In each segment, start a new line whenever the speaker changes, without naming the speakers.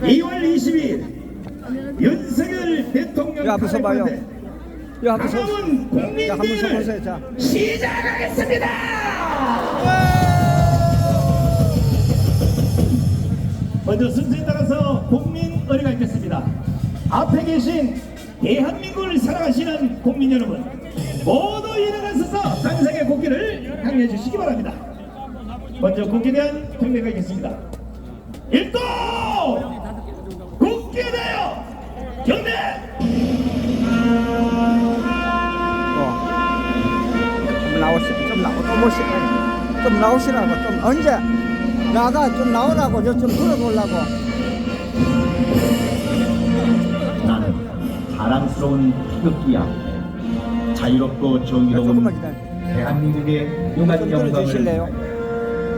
2월 22일 윤석열 대통령
앞에 서봐요.
강화문 국민대회를 시작하겠습니다. 먼저 순서에 따라서 국민 의례가 있겠습니다. 앞에 계신 대한민국을 사랑하시는 국민 여러분, 모두 일어나셔서 당상의 국기를 향해 주시기 바랍니다. 먼저 국기에 대한 경례가 있겠습니다. 일도 국기에 대하여 경례.
좀 나오시라고. 좀 언제 나가 좀 나오라고. 좀 들어보려고.
나는 자랑스러운 태극기야. 자유롭고 정의로운 대한민국의 용한 영광을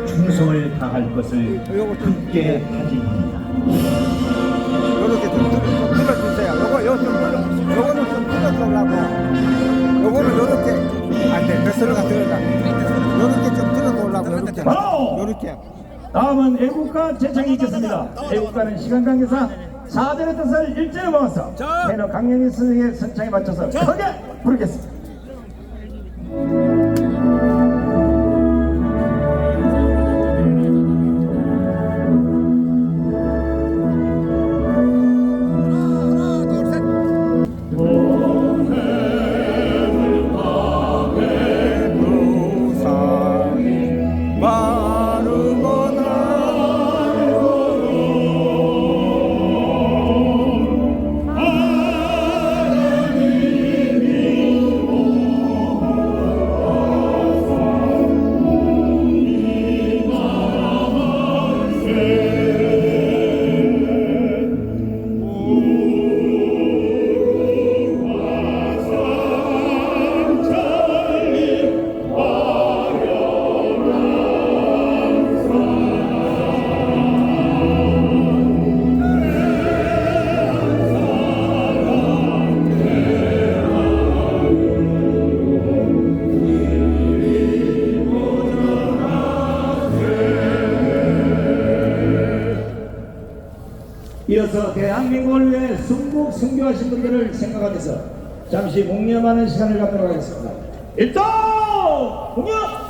충성을 다할 것을 굳게 다짐합니다.
요렇게 좀 들어주세요. 요거는 좀 들어주려고. 요거는 요렇게. 안 돼. 뱃소리가 들어가. 요렇게 좀 들어보려고. 요렇게.
다음은 애국가 제창이 있겠습니다. 애국가는 시간 관계상 4절의 뜻을 일제히 모아서 매너 강연희 선생의 선창에 맞춰서 크게 부르겠습니다. 이어서 대한민국을 위해 순국 순교하신 분들을 생각하면서 잠시 묵념하는 시간을 갖도록 하겠습니다. 일동 묵념!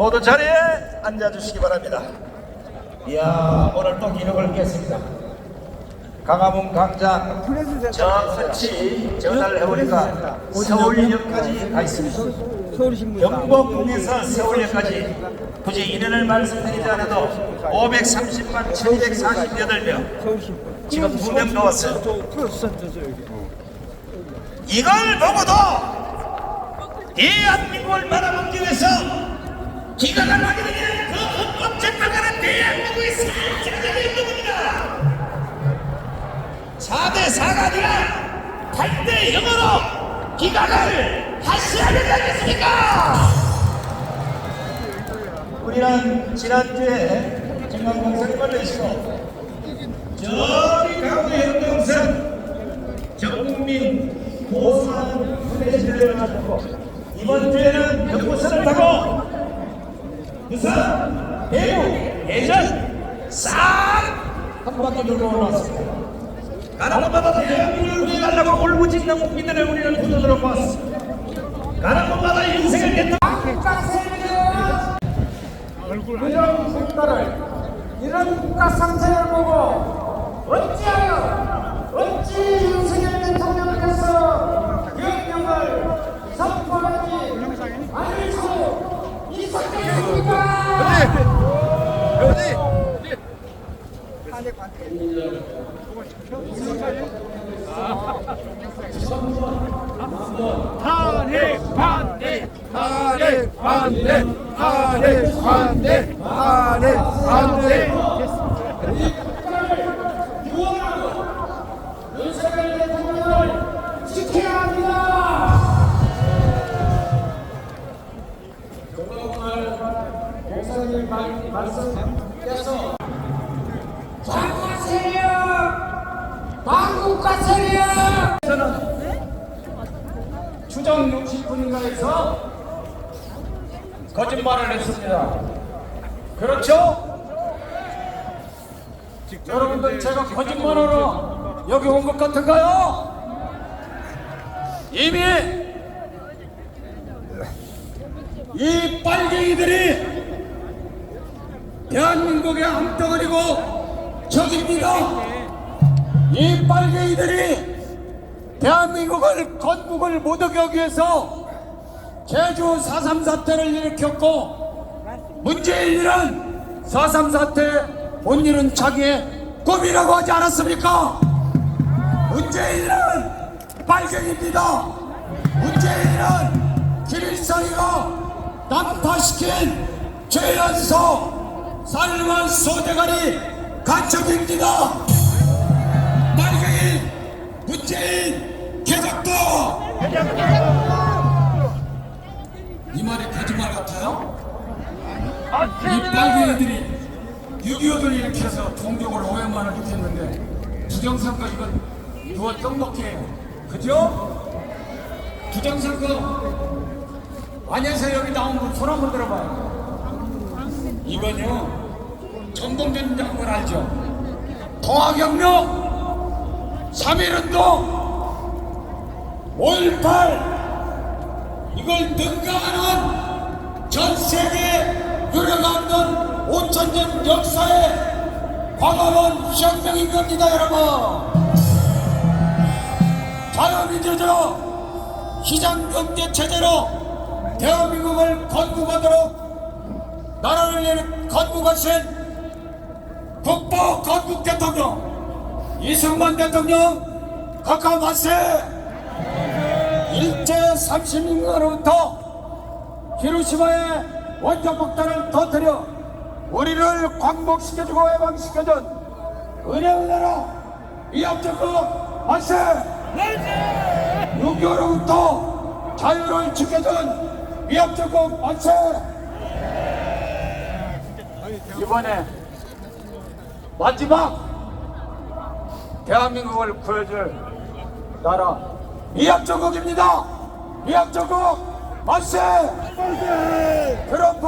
모두 자리에 앉아주시기 바랍니다. 이야, 오늘 또 기록을 깼습니다. 강화문 광장 저 끝이 전화를 해보니까 서울역까지 가 있습니다. 경복궁에서 서울역까지 굳이 인원을 말씀드리지 않아도 530만 1248명, 지금 2명 나왔어요. 이걸 보고도 대한민국을 바라보기 위해서 기가가 나게 되면 그 헌법 재판관은 대한민국의 살자적인 부분입니다. 4대4가 아니라 8대 0으로 기가를 하셔야 되지 않겠습니까? 우리는 지난주에 정강공사님을 내시고 저기 강원 영동선 전국민 고산 플래시를 마쳤고 이번 주에는 경부선을 타고 부산, 대구, 대전 싹 한 바퀴 돌고 올라왔습니다. 가는 곳마다 대한민국을 구해달라고 울부짖는 국민들을 우리는 부르도록 왔습니다.
국가를 이런 국가 상태를 보고 어찌 윤석열 대통령께서 명령을 선포하지 않을 수 있었겠습니까?
탄핵 반대 탄핵 반대 탄핵 반대 탄핵 반대
윤석열 대통령을 지켜야 합니다. 목사님 말씀께서 장화 세력, 반국가 세력. 저는 추정 60분인가에서 거짓말을 했습니다. 그렇죠? 여러분들 제가 거짓말하러 여기 온 것 같은가요? 이미 이 빨갱이들이 대한민국의 암덩어리고 적입니다. 이 빨갱이들이 대한민국을 건국을 못하게 하기 위해서 제주 4.3 사태를 일으켰고 문재인이는 4.3 사태 본 일은 자기의 꿈이라고 하지 않았습니까? 문재인은 빨갱이입니다. 문재인은 길일성이가 난파시킨 최연소 살만 소대가리 간첩입니다. 빨갱이 문재인 개적도 이 말이 거짓말 같아요? 이 빨갱이들이 6.25를 일으켜서 동족을 500만을 일으켰는데 부정선거 이건 누가 떡먹게 그죠? 부정선거 안에서 여기 나온 분 손 한번 들어봐요. 이건요 전범된 양을 알죠? 통합혁명 3.1운동 5.18 이걸 능가하는 전 세계 유례가 없는 5,000년 역사의 광화문 혁명인 겁니다. 여러분 자유민주주의 시장경제 체제로 대한민국을 건국하도록 나라를 건국하신 국보 건국 대통령 이승만 대통령 각하 만세. 일제 30년으로부터 히로시마의 원자폭탄을 터뜨려 우리를 광복시켜주고 해방시켜준 은혜의 나라 위협적국 만세. 6.25로부터 자유를 지켜준 위협적국 만세. 이번에 마지막 대한민국을 구해줄 나라 위협적국입니다. 위협적국 만세. 트럼프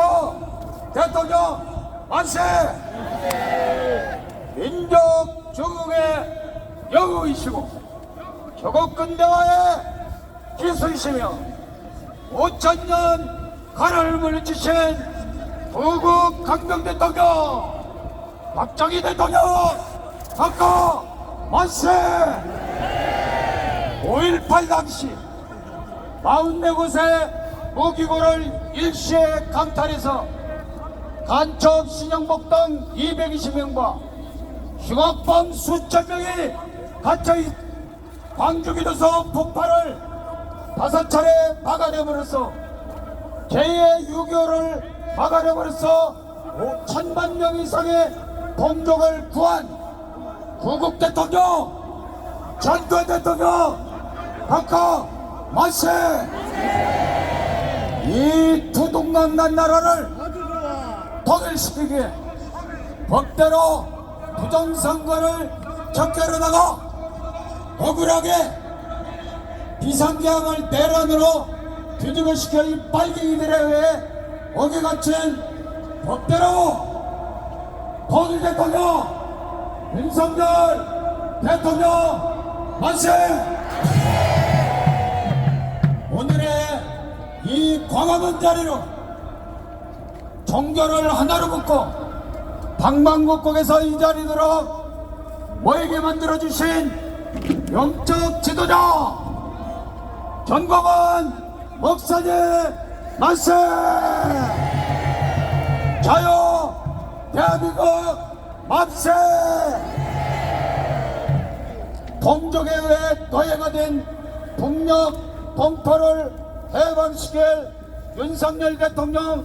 대통령 만세. 민족 중흥의 영웅이시고 조국 근대화의 기술이시며 5,000년 가나를 물리치신 부국 강병 대통령 박정희 대통령 각하 만세. 5.18 당시 44곳의 무기고를 일시에 강탈해서 간첩 신영복 등 220명과 흉악범 수천 명이 갇혀있 광주기도서 폭발을 5차례 막아내버려서 제2의 6.25를 막아내버려서 5천만 명 이상의 동족을 구한 구국 대통령 전두환 대통령 각하 만세. 이 두동강난 나라를 통일시키기 위해 법대로 부정선거를 적결하다가 억울하게 비상계엄을 내란으로 뒤집어시켜 이 빨갱이들에 의해 어기 갇힌 법대로 통일 대통령 윤석열 대통령 만세. 오늘의 이 광화문 자리로 종교를 하나로 묶고 방방곡곡에서 이 자리도록 모이게 만들어주신 영적 지도자 전광훈 목사님 만세! 자유 대한민국 만세! 동족에 의해 도해가 된 북녘 동포를 해방시킬 윤석열 대통령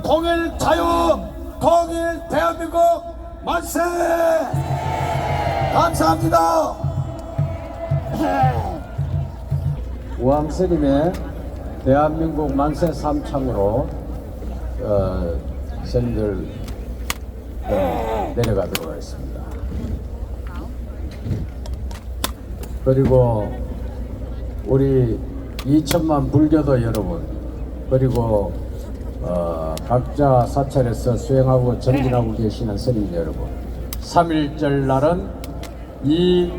통일 자유 통일 대한민국 만세! 감사합니다.
우암스님의 대한민국 만세 삼창으로 스님들 내려가도록 하겠습니다. 그리고 우리 2천만 불교도 여러분, 그리고 각자 사찰에서 수행하고 전진하고 계시는 스님 여러분, 3.1절 날은 이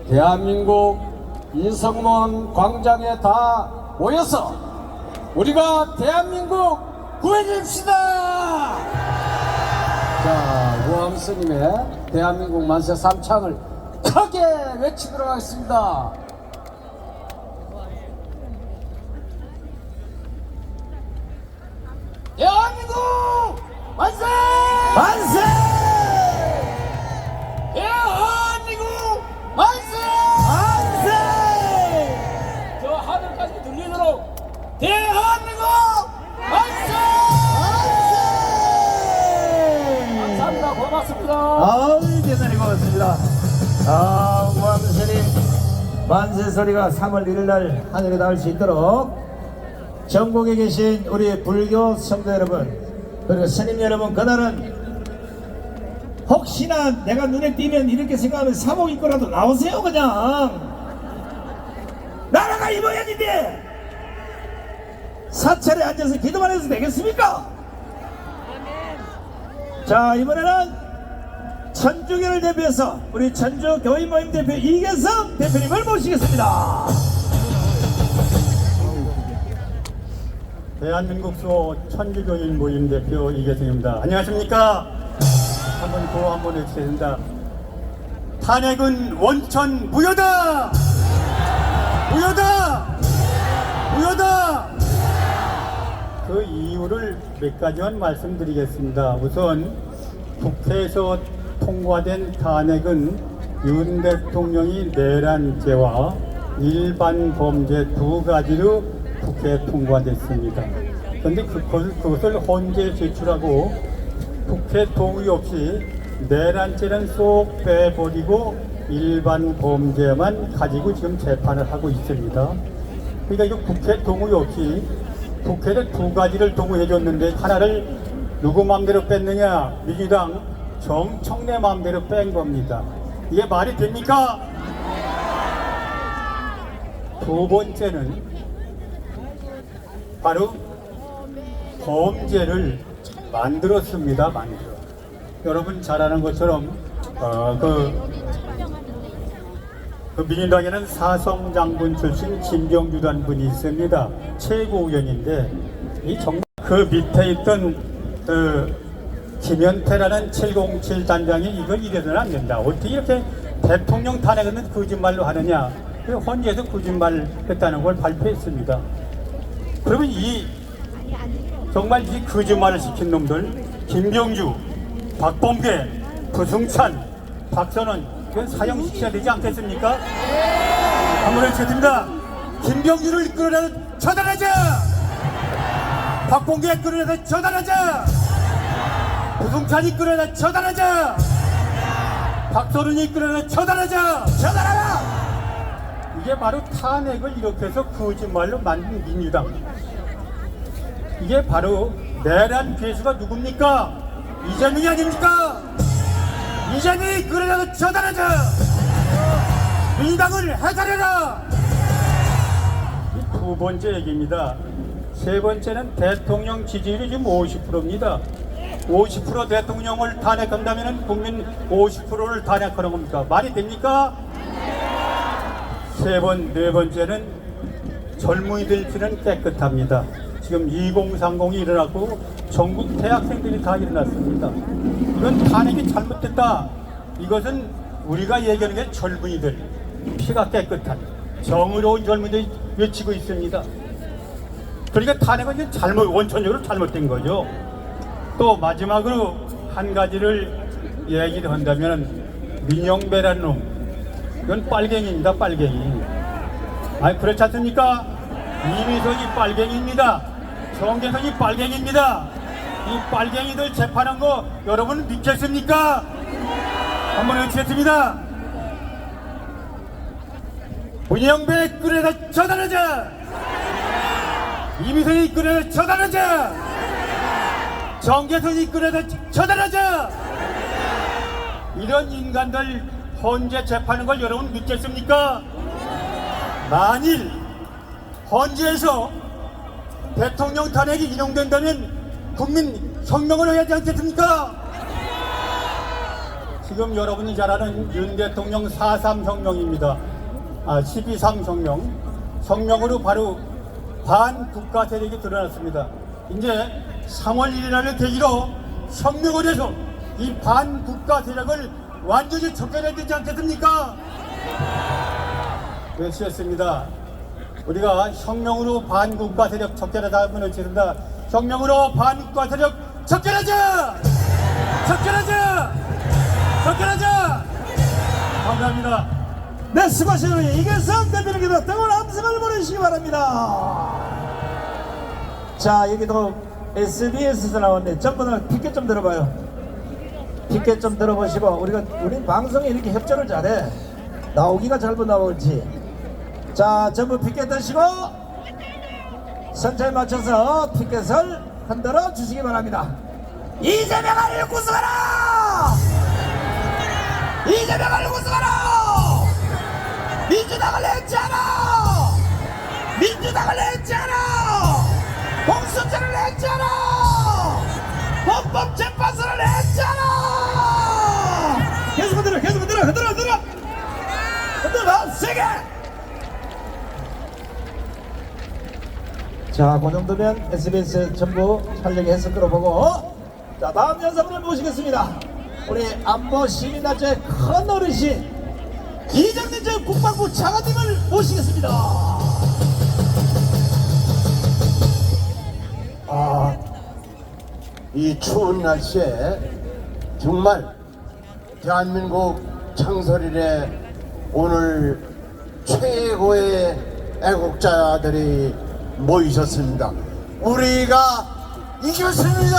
대한민국 인성문 광장에 다 모여서 우리가 대한민국 구해줍시다! 자, 우암 스님의 대한민국 만세 삼창을 크게 외치도록 하겠습니다. 대한민국 만세!
만세!
대한민국 만세!
만세!
저 하늘까지 들리도록 대한민국 만세! 감사합니다. 고맙습니다.
아우, 대단히 고맙습니다. 아, 우암스님 만세 소리가 3월 1일 날 하늘에 닿을 수 있도록 전국에 계신 우리 불교 성도 여러분, 그리고 스님 여러분, 그날은 혹시나 내가 눈에 띄면 이렇게 생각하면 사복 입고라도 나오세요. 그냥 나라가 이 모양인데 사찰에 앉아서 기도만 해도 되겠습니까? 자, 이번에는 천주교를 대표해서 우리 천주 교인 모임 대표 이계성 대표님을 모시겠습니다.
대한민국 수호 천주교인 모임 대표 이계승입니다. 안녕하십니까? 한번 구호 한번 해주셔야 탄핵은 원천 무효다! 무효다! 무효다! 그 이유를 몇 가지만 말씀드리겠습니다. 우선 국회에서 통과된 탄핵은 윤 대통령이 내란죄와 일반 범죄 두 가지로 국회에 통과됐습니다. 그런데 그것을 헌재 제출하고 국회 동의 없이 내란죄는 쏙 빼버리고 일반 범죄만 가지고 지금 재판을 하고 있습니다. 그러니까 이거 국회 동의 없이 국회는 두 가지를 동의해 줬는데 하나를 누구 마음대로 뺐느냐? 민주당 정청래 마음대로 뺀 겁니다. 이게 말이 됩니까? 두 번째는 바로 범죄를 만들었습니다. 여러분 잘 아는 것처럼 민주당에는 사성 장군 출신 김경주라는 분이 있습니다. 최고위원인데 이 정말 그 밑에 있던 김현태라는 707 단장이 이걸 이래서는 안 된다. 어떻게 이렇게 대통령 탄핵은 거짓말로 하느냐. 그 헌재에서 거짓말 했다는 걸 발표했습니다. 그러면 정말 이 거짓말을 시킨 놈들 김병주, 박범계, 부승찬, 박선원 이건 사형시켜야 되지 않겠습니까? 한번 해주겠습니다. 김병주를 끌어내서 처단하자! 박범계 끌어내서 처단하자! 부승찬이 끌어내서 처단하자! 박선원이 끌어내서 처단하자! 처단하라! 이게 바로 탄핵을 이렇게 해서 거짓말로 만든 민주당. 이게 바로 내란 괴수가 누굽니까? 이재명이 아닙니까? 이재명이 끌어내서 처단하자! 민주당을 해산해라! 두 번째 얘기입니다. 세 번째는 대통령 지지율이 지금 50%입니다. 50% 대통령을 탄핵한다면 국민 50%를 탄핵하는 겁니까? 말이 됩니까? 네 번째는 젊은이들 피는 깨끗합니다. 지금 2030이 일어났고 전국 대학생들이 다 일어났습니다. 이건 탄핵이 잘못됐다. 이것은 우리가 얘기하는 게 젊은이들, 피가 깨끗한 정의로운 젊은이들이 외치고 있습니다. 그러니까 탄핵은 이제 원천적으로 잘못된 거죠. 또 마지막으로 한 가지를 얘기를 한다면 민영배라는 놈, 이건 빨갱이입니다. 빨갱이. 아니 그렇지 않습니까? 이미선이 빨갱이입니다. 정계선이 빨갱이입니다. 이 빨갱이들 재판한 거 여러분 믿겠습니까? 한번 외치겠습니다. 문영배 끌어다 처단하자. 이미선이 끌어다 처단하자. 정계선이 끌어다 처단하자. 이런 인간들 헌재 재판한 걸 여러분 믿겠습니까? 만일 헌재에서 대통령 탄핵이 인용된다면 국민 혁명을 해야 하지 않겠습니까? 지금 여러분이 잘 아는 윤 대통령 4.3 혁명입니다. 12.3 혁명. 혁명으로 바로 반국가 세력이 드러났습니다. 이제 3월 1일 날을 계기로 혁명을 해서 이 반국가 세력을 완전히 척결해야 되지 않겠습니까? 외치겠습니다. 우리가 혁명으로 반국가 세력 척결하자고 외치겠습니다. 혁명으로 반국가 세력 척결하자! 척결하자! 척결하자! 감사합니다.
네, 수고하셨습니다. 이계성 대표님께서 등원 함성을 보내주시기 바랍니다. 자, 여기도 SBS에서 나왔네. 전부 다 피켓 좀 들어봐요. 피켓 좀 들어보시고, 우리 방송에 이렇게 협조를 잘해. 나오기가 잘못 나올지. 자, 전부 피켓 드시고 선차에 맞춰서 피켓을 흔들어 주시기 바랍니다. 이재명을 구속하라! 이재명을 구속하라! 민주당을 했잖아! 민주당을 했잖아! 공수처를 했잖아! 헌법재판소를 했잖아! 계속 흔들어, 계속 흔들어, 흔들어, 흔들어! 흔들어, 세게! 자, 그 정도면 SBS 전부 촬영해서 끌어보고, 자, 다음 연사분을 모시겠습니다. 우리 안보 시민단체 큰 어르신 이정민 전 국방부 장관님을 모시겠습니다.
이 추운 날씨에 정말 대한민국 창설 이래 오늘 최고의 애국자들이 모이셨습니다. 우리가 이겼습니다.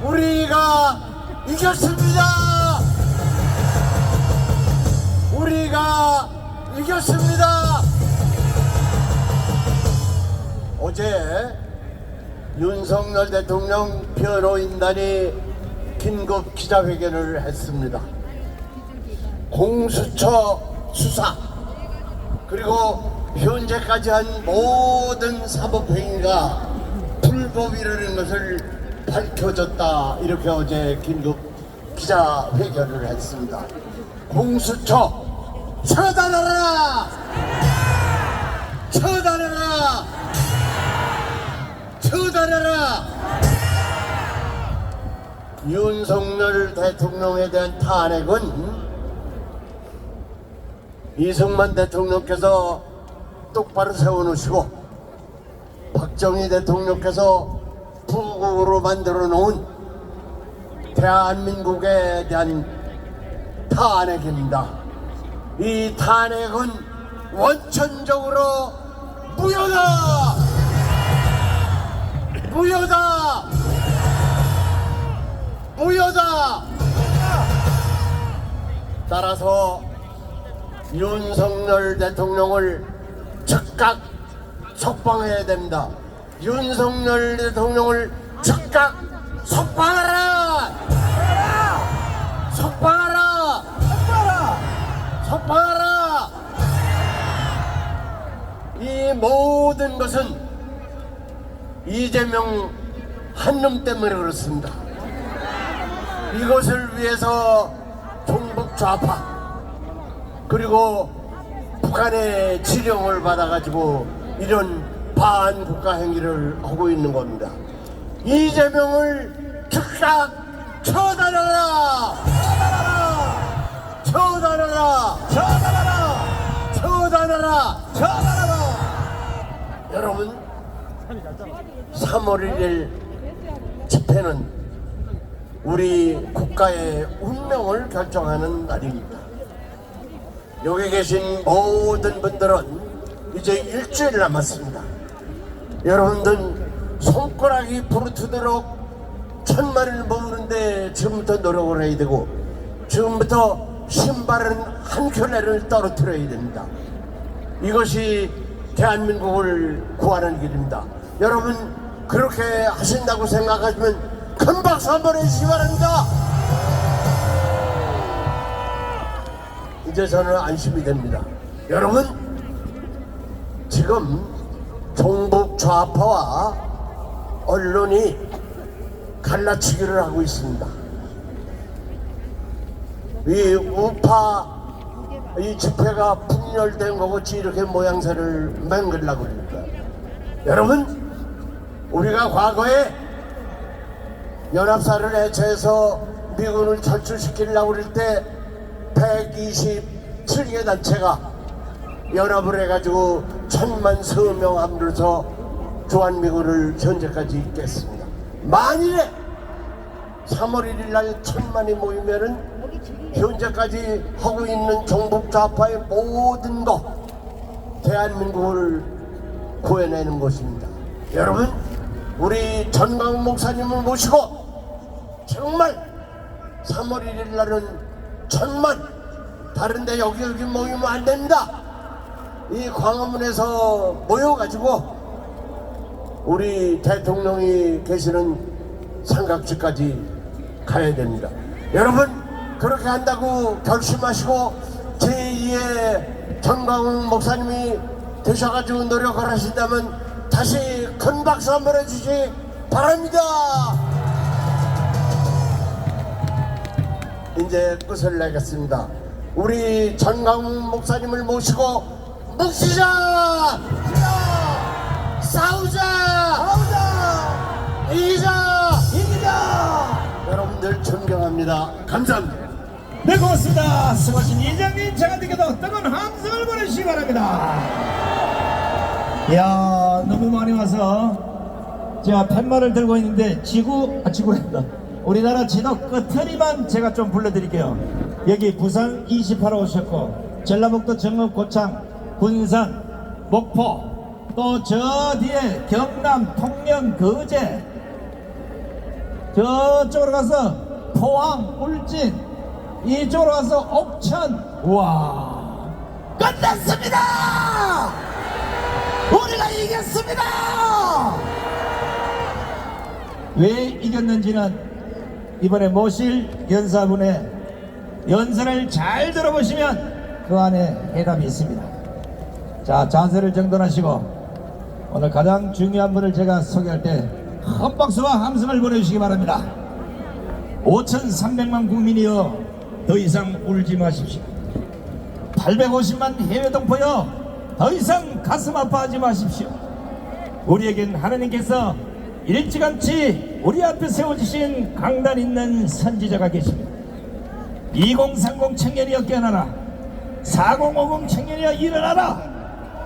우리가 이겼습니다. 우리가 이겼습니다. 어제 윤석열 대통령 변호인단이 긴급 기자회견을 했습니다. 공수처 수사 그리고 현재까지 한 모든 사법행위가 불법이라는 것을 밝혀졌다, 이렇게 어제 긴급 기자회견을 했습니다. 공수처 처단하라! 처단하라! 처단하라! 윤석열 대통령에 대한 탄핵은 이승만 대통령께서 똑바로 세워놓으시고 박정희 대통령께서 부국으로 만들어 놓은 대한민국에 대한 탄핵입니다. 이 탄핵은 원천적으로 무효다! 무효다! 무효다! 따라서 윤석열 대통령을 즉각 석방해야 됩니다. 윤석열 대통령을 즉각 석방하라! 석방하라! 석방하라! 이 모든 것은 이재명 한놈 때문에 그렇습니다. 이것을 위해서 종북 좌파 그리고 북한의 지령을 받아가지고 이런 반국가 행위를 하고 있는 겁니다. 이재명을 즉각 처단하라! 처단하라! 처단하라! 처단하라! 처단하라! 여러분, 3월 1일 집회는 우리 국가의 운명을 결정하는 날입니다. 여기 계신 모든 분들은 이제 일주일 남았습니다. 여러분들 손가락이 부르트도록 1000마리를 모으는데 지금부터 노력을 해야 되고, 지금부터 신발은 한 켤레를 떨어뜨려야 됩니다. 이것이 대한민국을 구하는 길입니다. 여러분, 그렇게 하신다고 생각하시면 큰 박수 한번 해주시기 바랍니다. 이제 저는 안심이 됩니다. 여러분, 지금 종북 좌파와 언론이 갈라치기를 하고 있습니다. 이 우파 이 집회가 분열된 거같이 이렇게 모양새를 맹글라고 그러니까, 여러분, 우리가 과거에 연합사를 해체해서 미군을 철수시키려고 그럴 때 127개 단체가 연합을 해가지고 1000만 서명함으로써 주한미군을 현재까지 있겠습니다. 만일에 3월 1일 날 1000만이 모이면은 현재까지 하고 있는 종북 좌파의 모든 것, 대한민국을 구해내는 것입니다. 여러분, 우리 전광훈 목사님을 모시고 정말 3월 1일 날은 1000만, 다른데 여기 모이면 안 됩니다. 이 광화문에서 모여가지고 우리 대통령이 계시는 삼각지까지 가야 됩니다. 여러분, 그렇게 한다고 결심하시고 제2의 전광훈 목사님이 되셔가지고 노력을 하신다면 다시 큰 박수 한번 해주시기 바랍니다. 이제 끝을 내겠습니다. 우리 전광훈 목사님을 모시고 묵시자! 싸우자! 이기자! 여러분들 존경합니다. 감사합니다.
네, 고맙습니다. 수고하신 이장님, 장관님께도 뜨거운 함성을 보내주시기 바랍니다. 이야, 너무 많이 와서 제가 팻말을 들고 있는데 지구란다. 우리나라 지도 끝머리만 제가 좀 불러드릴게요. 여기 부산 28호 오셨고, 전라북도 정읍, 고창, 군산, 목포, 또 저 뒤에 경남, 통영, 거제, 저쪽으로 가서 포항, 울진, 이쪽으로 가서 옥천. 우와, 끝났습니다. 우리가 이겼습니다. 왜 이겼는지는 이번에 모실 연사분의 연설을 잘 들어보시면 그 안에 해답이 있습니다. 자, 자세를 정돈하시고 오늘 가장 중요한 분을 제가 소개할 때 큰 박수와 함성을 보내주시기 바랍니다. 5300만 국민이여, 더 이상 울지 마십시오. 850만 해외 동포여, 더 이상 가슴 아파하지 마십시오. 우리에겐 하나님께서 일찌감치 우리 앞에 세워주신 강단 있는 선지자가 계십니다. 2030 청년이여 깨어나라. 4050 청년이여 일어나라.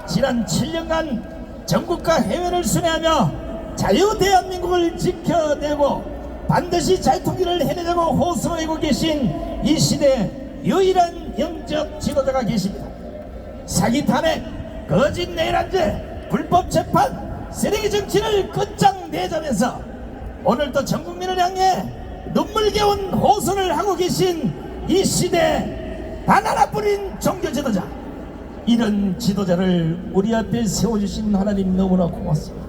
지난 7년간 전국과 해외를 순회하며 자유 대한민국을 지켜내고 반드시 자유통일을 해내자고 호소하고 계신 이 시대에 유일한 영적 지도자가 계십니다. 사기 탄핵, 거짓 내란죄, 불법 재판, 쓰레기 정치를 끝장내자면서 오늘도 전 국민을 향해 눈물겨운 호소를 하고 계신 이 시대 단 하나뿐인 종교 지도자, 이런 지도자를 우리 앞에 세워주신 하나님 너무나 고맙습니다.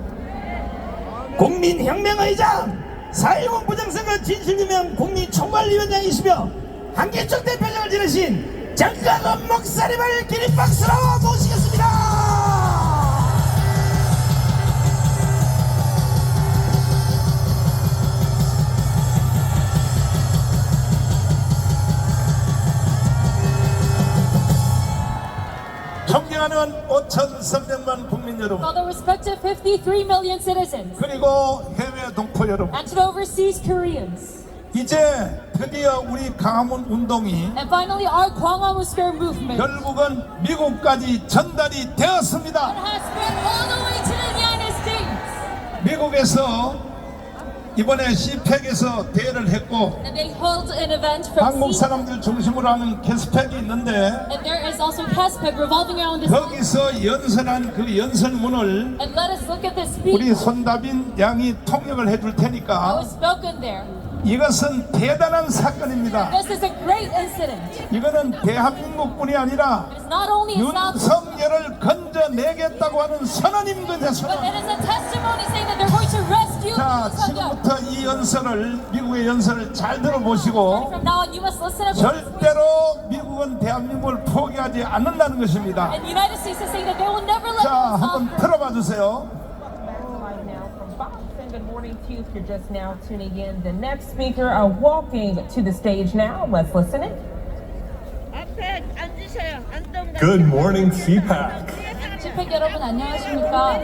국민혁명의장 4.10 부정선거 진실규명 국민총괄위원장이시며 한길총 대표장을 지내신 전광훈 목사님을 기립박수로 모시겠습니다.
존경하는 5300만
존경스런 국민 여러분,
all the respected 53 million citizens,
그리고 해외 동포 여러분,
and to the overseas Koreans.
이제 드디어 우리 강화문 운동이
And finally, our Gwanghwamun Square movement
결국은 미국까지 전달이 되었습니다.
has spread all the way to the United States.
미국에서 이번에 CPEC에서 대회를 했고
And they hold an event from
한국
CPEC,
사람들 중심으로 하는 캐스펙이 있는데
and there is also CASPEC revolving around this.
거기서 연설한 그 연설문을
And let us look at this
우리
speech
손다빈 양이 통역을 해줄
that
테니까
was spoken there.
이것은 대단한 사건입니다.
This is a great incident.
이거는 대한민국뿐이 아니라
It's not only in South Korea,
윤석열을 건져내겠다고 하는 선언인 거죠.
but
선언.
it is a testimony saying that they're going to rescue
자,
Yoon Suk-yeol.
지금부터 이 연설을 미국의 연설을 잘 들어보시고
From now on, you must listen to
절대로 미국은 대한민국을 포기하지 않는다는 것입니다.
And the United States is saying that they will never let
자,
them
한번 틀어봐 주세요.
Live now from Fox, and good morning to you if you're just now tuning in. The next speaker are walking to the stage now. Let's listen in.
앞에 앉으세요. 앉던가.
Good morning, CPAC.
집회 여러분 안녕하십니까?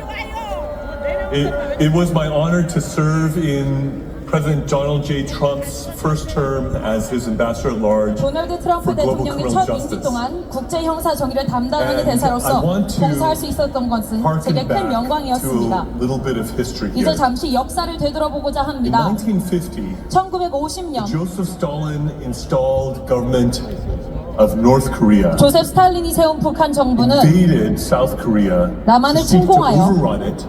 It was my honor to serve in President Donald J. Trump's first term as his ambassador at large
도널드 트럼프
for global
대통령의
criminal
첫 임기
justice.
동안 국제 형사 정의를 담당하는
And
대사로서
I want to
봉사할 수 있었던 것은 제게
Harken
큰
back to
영광이었습니다.
a little bit of history
이제
here.
잠시 역사를 되돌아보고자
In
합니다.
1950,
1950년
Joseph Stalin installed government of North Korea,
조셉 스탈린이 세운 북한 정부는
invaded South Korea
남한을
to seek to
침공하여
overrun it.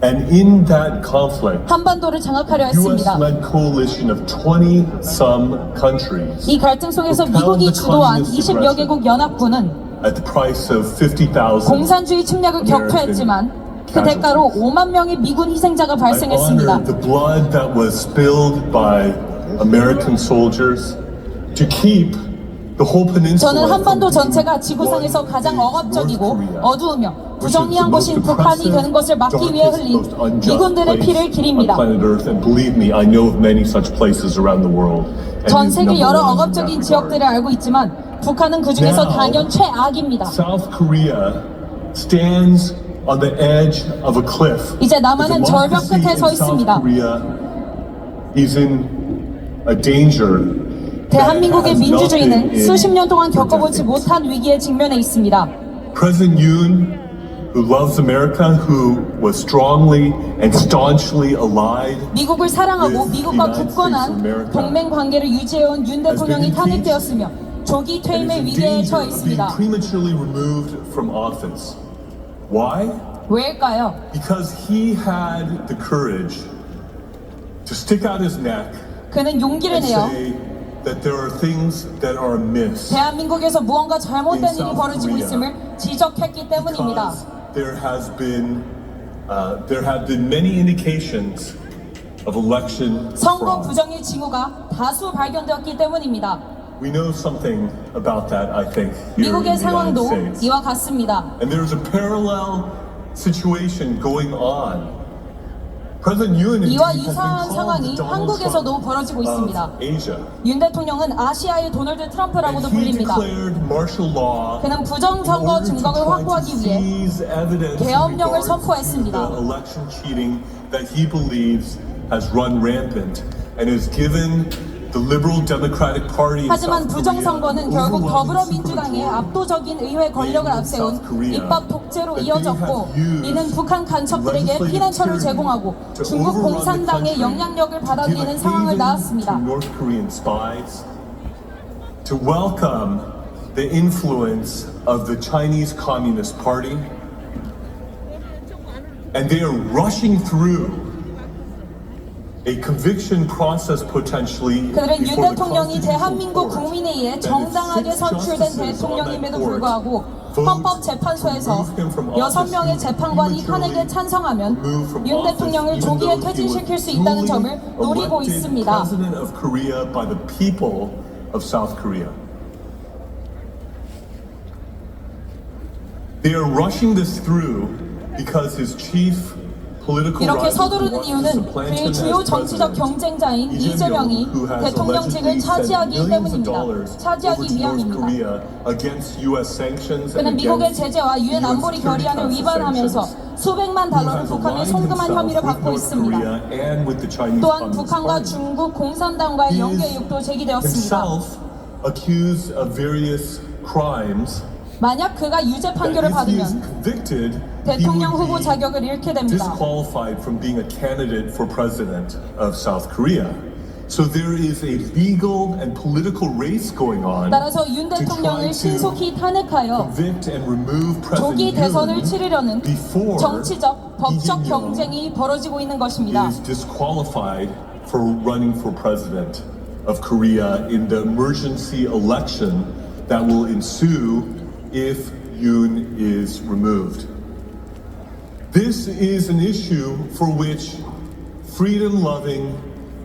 And in that conflict,
한반도를 장악하려 했습니다.
U.S.-led coalition of 20-some countries
이 갈등 속에서 미국이 주도한 20여 개국 연합군은
at the price of 50,000.
공산주의 침략을 격퇴했지만 그 대가로 5만 명의 미군 희생자가
I
발생했습니다.
honor the blood that was spilled by American soldiers to keep the whole peninsula
저는 한반도
from being
전체가 지구상에서
one
가장
big
억압적이고
North Korea,
어두우며
which is the
부정리한
most
곳인 북한이
oppressive,
되는 것을 막기 위해
darkest,
흘린
most unjust
미군들의
place
피를
on
기립니다.
planet Earth. And believe me, I know of many such places around the world. And
전
it's
세계
number
여러
one in
억압적인
that
지역들을
regard.
알고 있지만 북한은 그 중에서
Now,
단연 최악입니다.
South Korea stands on the edge of a cliff.
이제 남한은
The
절벽
democracy
끝에 서
in South
있습니다.
Korea is in a danger.
대한민국의
that has not
민주주의는
been in
수십 년 동안
for
겪어보지
decades.
못한 위기에 직면해 있습니다.
President Yoon, who loves America, who was strongly and staunchly allied,
미국을 사랑하고
with
미국과
the United States of
굳건한
America,
동맹 관계를 유지해온 윤 대통령이
been impeached
탄핵되었으며 조기
and is
퇴임의
in
위기에
danger
처해
of being
있습니다.
prematurely removed from office. Why?
왜일까요?
Because he had the courage to stick out his neck
그는 용기를
and
내어
say that there are things that are amiss.
대한민국에서 무언가 잘못된
In
일이
South
벌어지고
Korea.
있음을 지적했기 때문입니다.
Because there have been many indications of election
선거
fraud.
부정의 징후가 다수 발견되었기 때문입니다.
We know something about that, I think, here in
미국의
the United
상황도
States.
이와 같습니다.
And there's a parallel situation going on. President Yoon
이와
indeed has been
유사한
called
상황이
the Donald
한국에서도
Trump
벌어지고 있습니다.
of Asia.
윤 대통령은 아시아의 도널드 트럼프라고도
And he
불립니다.
declared martial law
그는
in
부정선거
order to
증거를
try to
확보하기 위해
seize evidence in
계엄령을
regards
선포했습니다.
to the election cheating that he believes has run rampant and has given the Liberal Democratic Party in
하지만
South
부정선거는
Korea
결국
overwhelming
더불어민주당의
supermajority.
압도적인 의회 권력을 앞세운 입법 독재로 이어졌고 이는 북한 간첩들에게 피난처를 제공하고 중국 공산당의 영향력을 받아들이는 상황을 낳았습니다.
North Korean spies to welcome the influence of the Chinese Communist Party, and they are rushing through a conviction process potentially
그들은 윤
before the
대통령이
Constitutional
대한민국
Court.
국민회의에
That if
정당하게
6
선출된
justices on that
대통령임에도
court
불구하고
vote
헌법재판소에서
to remove him from office,
6명의
he
재판관이
would
탄핵에
prematurely
찬성하면
removed from
윤
office,
대통령을
even
조기에
though he was
퇴진시킬 수 있다는 점을
duly
노리고
elected
있습니다.
President of Korea by the people of South Korea. They are rushing this through because his chief political
이렇게
rivals who
서두르는
want to
이유는
supplant
그의
him
주요
as
정치적
president.
경쟁자인 이재명이
who has
대통령직을
allegedly spent
차지하기
millions of
때문입니다.
dollars over
차지하기
to North
위함입니다.
Korea against U.S. sanctions and
그는 미국의
against
제재와 유엔
US
안보리
security
결의안을
council
위반하면서
sanctions.
수백만
Who
달러를
has
북한에
aligned
송금한
himself
혐의를
with
받고
North
있습니다.
Korea and with the Chinese
또한
Communist
북한과
Party.
중국 공산당과의
He
연계
is
의혹도 제기되었습니다.
himself accused of various crimes.
만약 그가 유죄 판결을
that if he is
받으면
convicted, he
대통령 후보
would be
자격을 잃게 됩니다.
disqualified from being a candidate for president of South Korea. So there is a legal and political race going on
따라서 윤
to try
대통령을
to
신속히 탄핵하여
convict and remove
조기
President
대선을
Yoon
치르려는
before
정치적, 법적
Lee Jae-myung
경쟁이 벌어지고 있는 것입니다.
is disqualified for running for president of Korea in the emergency election that will ensue if Yoon is removed. This is an issue for which freedom-loving,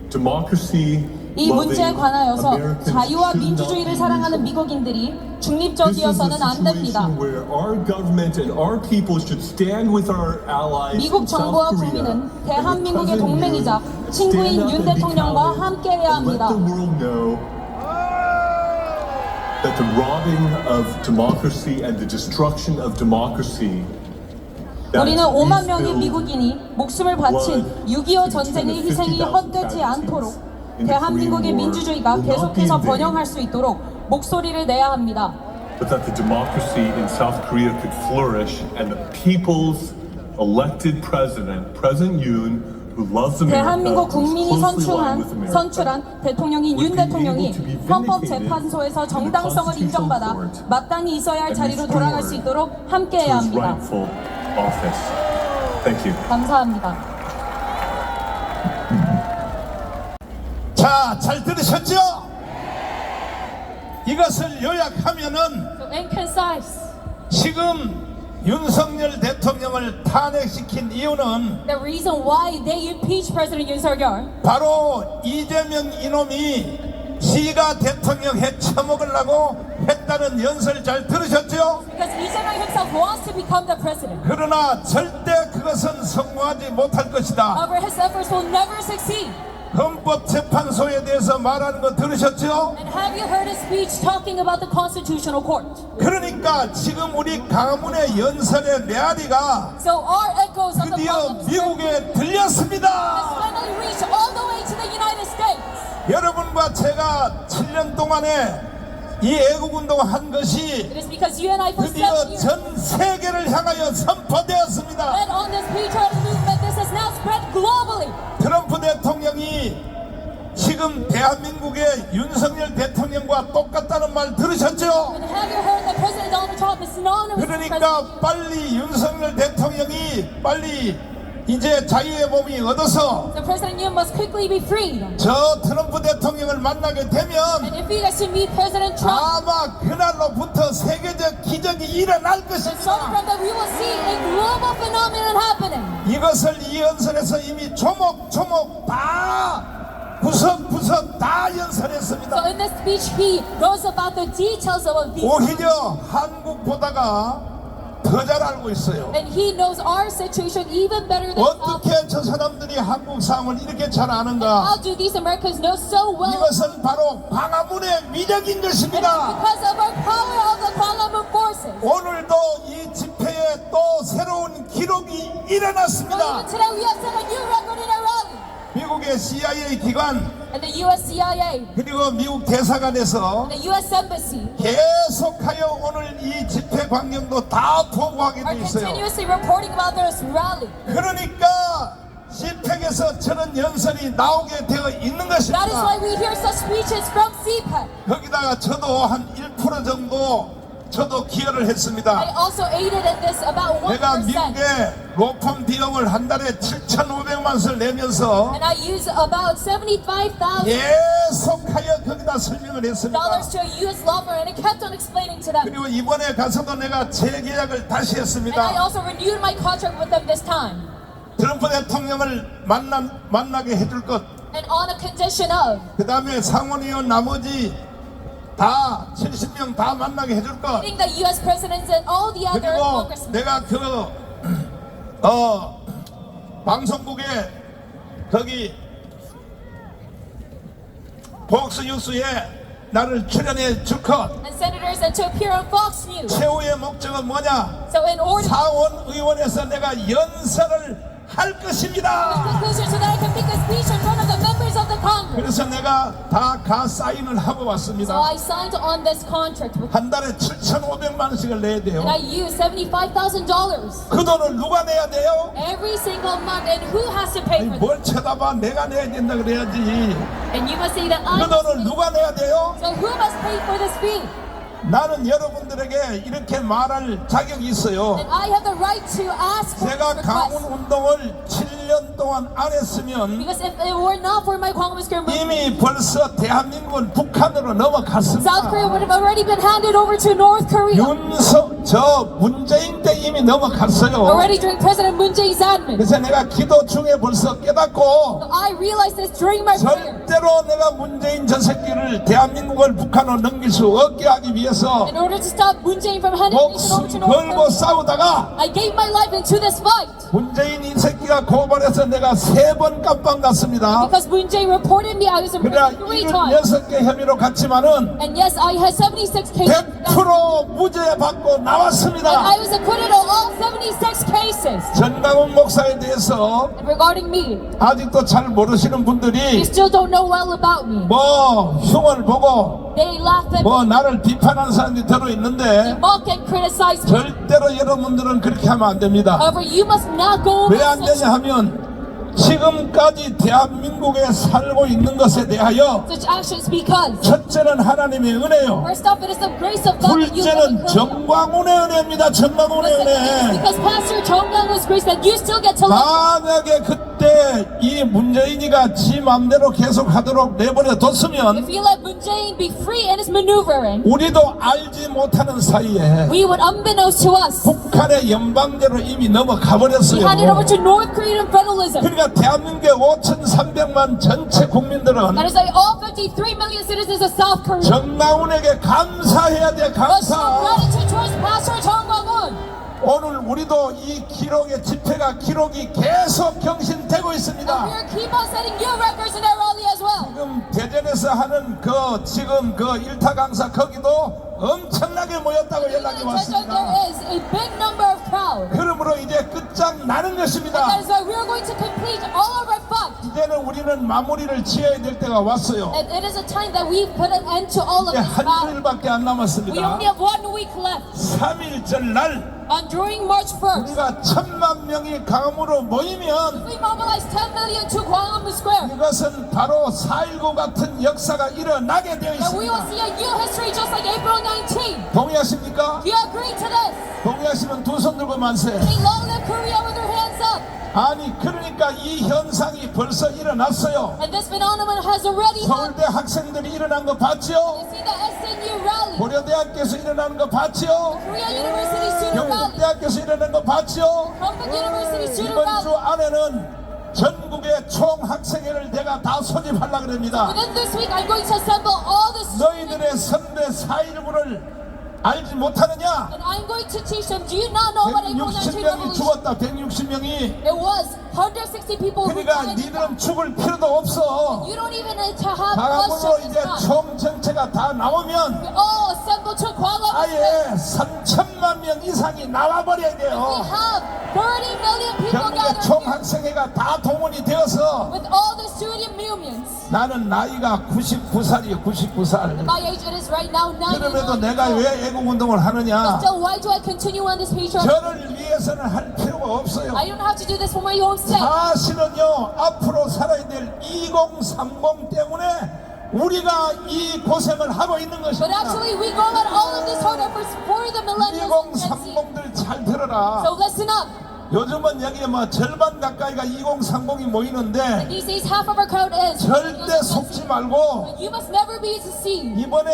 이
democracy-loving
문제에 관하여서
Americans
자유와
should not
민주주의를
be
사랑하는
neutral.
미국인들이
This is a
중립적이어서는 안 됩니다.
situation where our government and our people should stand with our allies
미국
in South
정부와
Korea
국민은
and with
대한민국의
President
동맹이자
Yoon,
친구인
stand up
윤
and be
대통령과
counted
함께해야
and
합니다.
let the world know that the robbing of democracy and the destruction of democracy that
우리는 5만
these
명의
bills
미국인이 목숨을 바친 6.25 전쟁의 희생이 헛되지 않도록 대한민국의 민주주의가 계속해서 번영할 수 있도록 목소리를 내야 합니다.
but that the democracy in South Korea could flourish and the people's elected president, President Yoon, who loves America,
대한민국
who is
국민이
closely aligned with America,
선출한 대통령인 윤 대통령이 헌법재판소에서 정당성을 인정받아 마땅히 있어야 할 자리로 돌아갈 수 있도록
to
함께해야
his
합니다.
rightful office. Thank you.
감사합니다.
자, 잘 들으셨죠? 이것을 요약하면은
So in concise,
지금 윤석열 대통령을 탄핵시킨 이유는
the reason why they impeached President Yoon Suk-yeol
바로 이재명 이놈이 지가 대통령 해 처먹으려고 했다는 연설 잘 들으셨죠?
because Lee Jae-myung himself wants to become the president.
그러나 절대 그것은 성공하지 못할 것이다.
However, his efforts will never succeed.
헌법재판소에 대해서 말하는 거 들으셨죠?
And have you heard his speech talking about the Constitutional Court?
그러니까 지금 우리 가문의 연설의 메아리가
So our echoes of the
드디어
Parliament
미국에 들렸습니다.
finally reached all the way to the United States.
여러분과 제가 7년 동안에 이 애국운동 한 것이
It is because you and I for 7
드디어
years
전 세계를 향하여 선포되었습니다.
led on this patriotic movement. This has now spread globally.
트럼프 대통령이 지금 대한민국의 윤석열 대통령과 똑같다는 말 들으셨죠?
And have you heard that President Donald Trump is synonymous with President?
그러니까 빨리 윤석열 대통령이 빨리 이제 자유의 몸이 얻어서
So President Yoon must quickly be freed.
저 트럼프 대통령을 만나게 되면
And if he gets to meet President Trump,
아마 그날로부터 세계적 기적이 일어날
then starting
것입니다.
from that we will see a global phenomenon happening.
이것을 이 연설에서 이미 조목조목 다 구석구석 다
So
연설했습니다.
in this speech, he goes about the details of these.
오히려 한국보다가 더 잘 알고 있어요.
And he knows our situation even better than
어떻게 저 사람들이 한국 상황을 이렇게 잘 아는가?
how do these Americans know so well?
이것은 바로 광화문의 미력인
It is
것입니다.
because of our power of the Parliament forces.
오늘도 이 집회에 또 새로운 기록이
So
일어났습니다.
even today we have set a new record in our rally.
미국의 CIA 기관
And the US CIA,
그리고 미국 대사관에서
the US Embassy
계속하여 오늘 이 집회 광경도 다 보고하게
are
돼 있어요.
continuously reporting about this rally.
그러니까 CPEC에서 저런 연설이 나오게 되어 있는
That is
것입니다.
why we hear such speeches from CPAC.
거기다가 저도 한 1% 정도 저도 기여를
I
했습니다.
also aided in this about 1%.
내가 미국에 로펌 비용을 한 달에 7,500만 을 내면서
And I use about $75,000
계속하여 거기다 설명을 했습니다.
to a US law firm, and I kept on explaining to them.
그리고 이번에 가서도 내가 재계약을 다시
And I
했습니다.
also renewed my contract with them this time.
트럼프 대통령을 만나게 해줄 것,
And on a condition of
그 다음에 상원의원 나머지 다 70명 다 만나게 해줄 것,
meeting the US presidents and all the other
그리고
congressmen.
내가 방송국에 거기 폭스 뉴스에 나를 출연해 줄것
and senators and to appear on Fox News.
최후의 목적은 뭐냐?
So in order
사원 의원에서 내가 연설을 할 것입니다.
conclusion so that I can make a speech in front of the members of the Congress.
그래서 내가 다 사인을 하고
So
왔습니다.
I signed on this contract with
한 달에 7,500만 원씩을 내야 돼요.
and I used $75,000
그 돈을 누가 내야 돼요?
every single month. And who has to pay
아니,
for
뭘 쳐다봐? 내가 내야 된다 그래야지.
this? And you must say that I
그 돈을
must pay.
누가 내야 돼요?
So who must pay for this fee?
나는 여러분들에게 이렇게 말할 자격이 있어요.
And I have the right to ask for
제가
this
강원
request.
운동을 7년 동안 안 했으면
Because if it were not for my Congress movement,
이미 벌써 대한민국은 북한으로 넘어갔습니다.
South Korea would have already been handed over to North Korea.
문재인 때 이미 넘어갔어요.
Already during President Moon Jae-in's admin.
그래서 내가 기도 중에 벌써 깨닫고
So I realized this during my prayer.
절대로 내가 문재인 저 새끼를 대한민국을 북한으로 넘길 수 없게 하기 위해서
In order to stop Moon Jae-in from handing the nation over to
목숨
North
걸고
Korea,
싸우다가
I gave my life into this fight.
문재인 이 새끼가 고발해서 내가 3번 깜빵 갔습니다.
Because Moon Jae reported me, I was in
그러나
prison 3 times.
76개 혐의로 갔지만은
And yes, I had 76 cases.
100% 무죄 받고
And
나왔습니다.
I was acquitted of all 76 cases.
전강훈 목사에 대해서
And regarding me,
아직도 잘 모르시는
you
분들이
still don't know well about me.
뭐 흉을 보고
They laugh at me,
뭐 나를 비판하는 사람들이 들어있는데
mock and criticize me.
절대로 여러분들은 그렇게 하면 안 됩니다.
However, you must not go
왜
over
안
such,
되냐 하면 지금까지 대한민국에 살고 있는 것에 대하여
such actions because
첫째는 하나님의 은혜요.
first off, it is the grace of God that you live in
둘째는
Korea.
정광훈의 은혜입니다. 정광훈의 은혜.
Because Pastor Chong Gang was grace that you still get to live.
만약에 그때 이 문재인이가 지 맘대로 계속 하도록 내버려 뒀으면
If you let Moon Jae-in be free in his maneuvering,
우리도 알지 못하는 사이에
we would, unbeknownst to us,
북한의 연방제로 이미 넘어가
be
버렸어요.
handed over to North Korean federalism.
그러니까 대한민국의 5,300만 전체 국민들은
That is like all 53 million citizens of South Korea.
정광훈에게 감사해야 돼.
Must show
감사.
gratitude towards Pastor Chong Gang-un.
오늘 우리도 이 기록의 집회가 기록이 계속 경신되고 있습니다.
And we are keep on setting new records in our rally as well.
지금 대전에서 하는 지금 일타 강사 거기도 엄청나게 모였다고 연락이
There
왔습니다.
is a big number of crowd.
그러므로 이제 끝장 나는
That
것입니다.
is why we are going to complete all of our fight.
이제는 우리는 마무리를 지어야 될 때가 왔어요.
And it is a time that we put an end to all of
이제
this
한
battle.
주일밖에 안
We
남았습니다.
only have 1 week left.
3일절 날
During March 1st,
우리가 1,000만 명이 강으로 모이면
we mobilize 10 million to Gwanghwamun Square.
이것은 바로 4.19 같은 역사가 일어나게 되어
And we will
있습니다.
see a new history just like April 19.
동의하십니까?
Do you agree to this?
동의하시면 두 손 들고 만세.
Say long live Korea with your hands up.
아니 그러니까 이 현상이 벌써 일어났어요.
And this phenomenon has already happened.
서울대 학생들이 일어난 거 봤죠?
You see the SNU rally,
고려대학교에서 일어나는 거 봤죠?
Korea University student rally,
경북대학교에서 일어난 거 봤죠?
Korea University student
이번
rally.
주 안에는 전국의 총학생회를 내가 다 소집하려고 합니다.
Within this week, I'm going to assemble all the students.
너희들의 선대 4.19를 알지 못하느냐?
And I'm going to teach them. Do you not know what April 19
160명이
revolution?
죽었다. 160명이.
It was 160 people who
그러니까
died.
니들은 죽을 필요도 없어.
You don't even need to have
다음으로
bloodshed.
이제 총 전체가 다 나오면
We all assemble to Gwanghwamun
아예
Square.
3천만 명 이상이 나와버려야
We
돼요.
have 30 million people
전국의
gathered here
총학생회가 다 동원이 되어서
with all the student unions.
나는 나이가 99살이에요. 99살.
My age it is right now 99.
그럼에도 내가 왜 애국운동을 하느냐?
So why do I continue on this patriotic?
저를 위해서는 할 필요가 없어요.
I don't have to do this for my own sake.
사실은요, 앞으로 살아야 될 2030 때문에 우리가 이 고생을 하고 있는
But
것입니다.
actually, we go on all of this hard efforts for the millennials. and Gen Z.
2030들 잘 들어라.
So listen up.
요즘은 여기에 뭐 절반 가까이가 2030이 모이는데
These days, half of our crowd is.
절대 속지 말고
But you must never be deceived.
이번에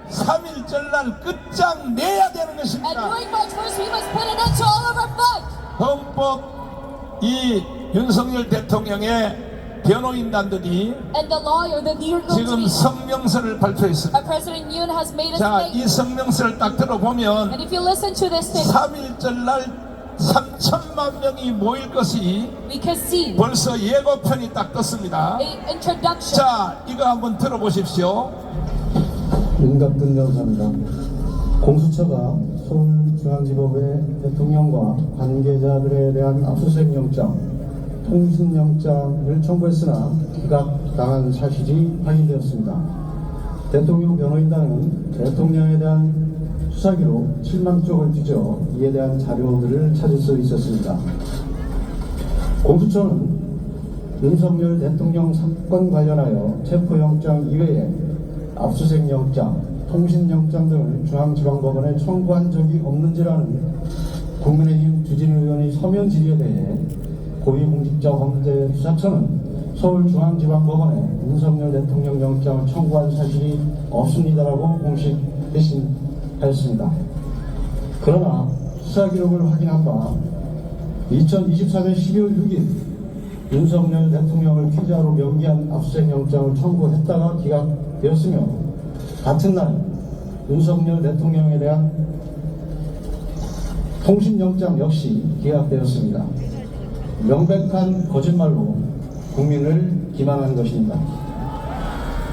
3.1절 날 끝장 내야 되는
And
것입니다.
during March 1st, we must put an end to all of our fight.
헌법 이 윤석열 대통령의 변호인단들이
And the lawyer, the legal
지금
team,
성명서를 발표했습니다.
President Yoon has made a
자, 이
statement.
성명서를 딱 들어보면
And if you listen to this statement,
3.1절 날 1,000만 명이 모일 것이
we can see
벌써 예고편이 딱 떴습니다.
a introduction.
자, 이거 한번 들어보십시오.
윤갑근 변호사입니다. 공수처가 서울중앙지법의 대통령과 관계자들에 대한 압수수색 영장, 통신영장을 청구했으나 기각당한 사실이 확인되었습니다. 대통령 변호인단은 대통령에 대한 수사기록 7만 쪽을 뒤져 이에 대한 자료들을 찾을 수 있었습니다. 공수처는 윤석열 대통령 사건 관련하여 체포영장 이외에 압수수색영장, 통신영장 등을 중앙지방법원에 청구한 적이 없는지라는 국민의힘 주진 의원의 서면 질의에 대해 고위공직자범죄수사처는 서울중앙지방법원에 윤석열 대통령 영장을 청구한 사실이 없습니다라고 공식 회신하였습니다. 그러나 수사기록을 확인한 바 2024년 12월 6일 윤석열 대통령을 피의자로 명기한 압수수색영장을 청구했다가 기각되었으며 같은 날 윤석열 대통령에 대한 통신영장 역시 기각되었습니다. 명백한 거짓말로 국민을 기만한 것입니다.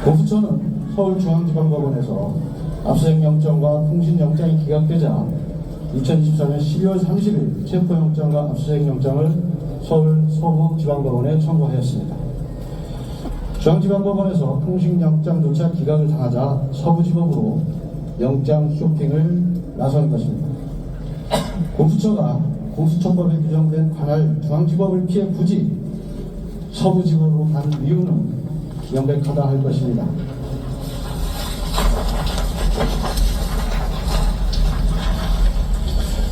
공수처는 서울중앙지방법원에서 압수수색영장과 통신영장이 기각되자 2024년 12월 30일 체포영장과 압수수색영장을 서울 서부지방법원에 청구하였습니다. 중앙지방법원에서 통신영장조차 기각을 당하자 서부지법으로 영장 쇼핑을 나선 것입니다. 공수처가 공수처법에 규정된 관할 중앙지법을 피해 굳이 서부지법으로 간 이유는 명백하다 할 것입니다.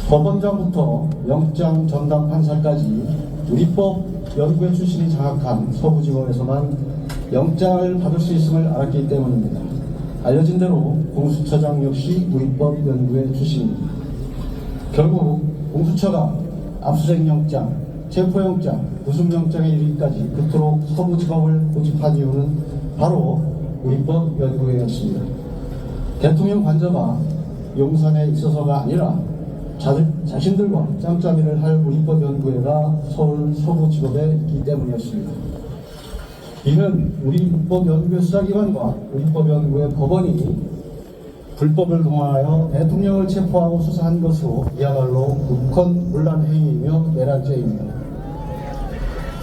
법원장부터 영장 전담 판사까지 우리법 연구회 출신이 장악한 서부지법에서만 영장을 받을 수 있음을 알았기 때문입니다. 알려진 대로 공수처장 역시 우리법 연구회 출신입니다. 결국 공수처가 압수수색영장, 체포영장, 구속영장에 이르기까지 그토록 서부지법을 고집한 이유는 바로 우리법 연구회였습니다. 대통령 관저가 용산에 있어서가 아니라 자신들과 짬짬이를 할 우리법 연구회가 서울 서부지법에 있기 때문이었습니다. 이는 우리법 연구회 수사기관과 우리법 연구회 법원이 불법을 동원하여 대통령을 체포하고 수사한 것으로 이야말로 무컨문란 행위이며 내란죄입니다.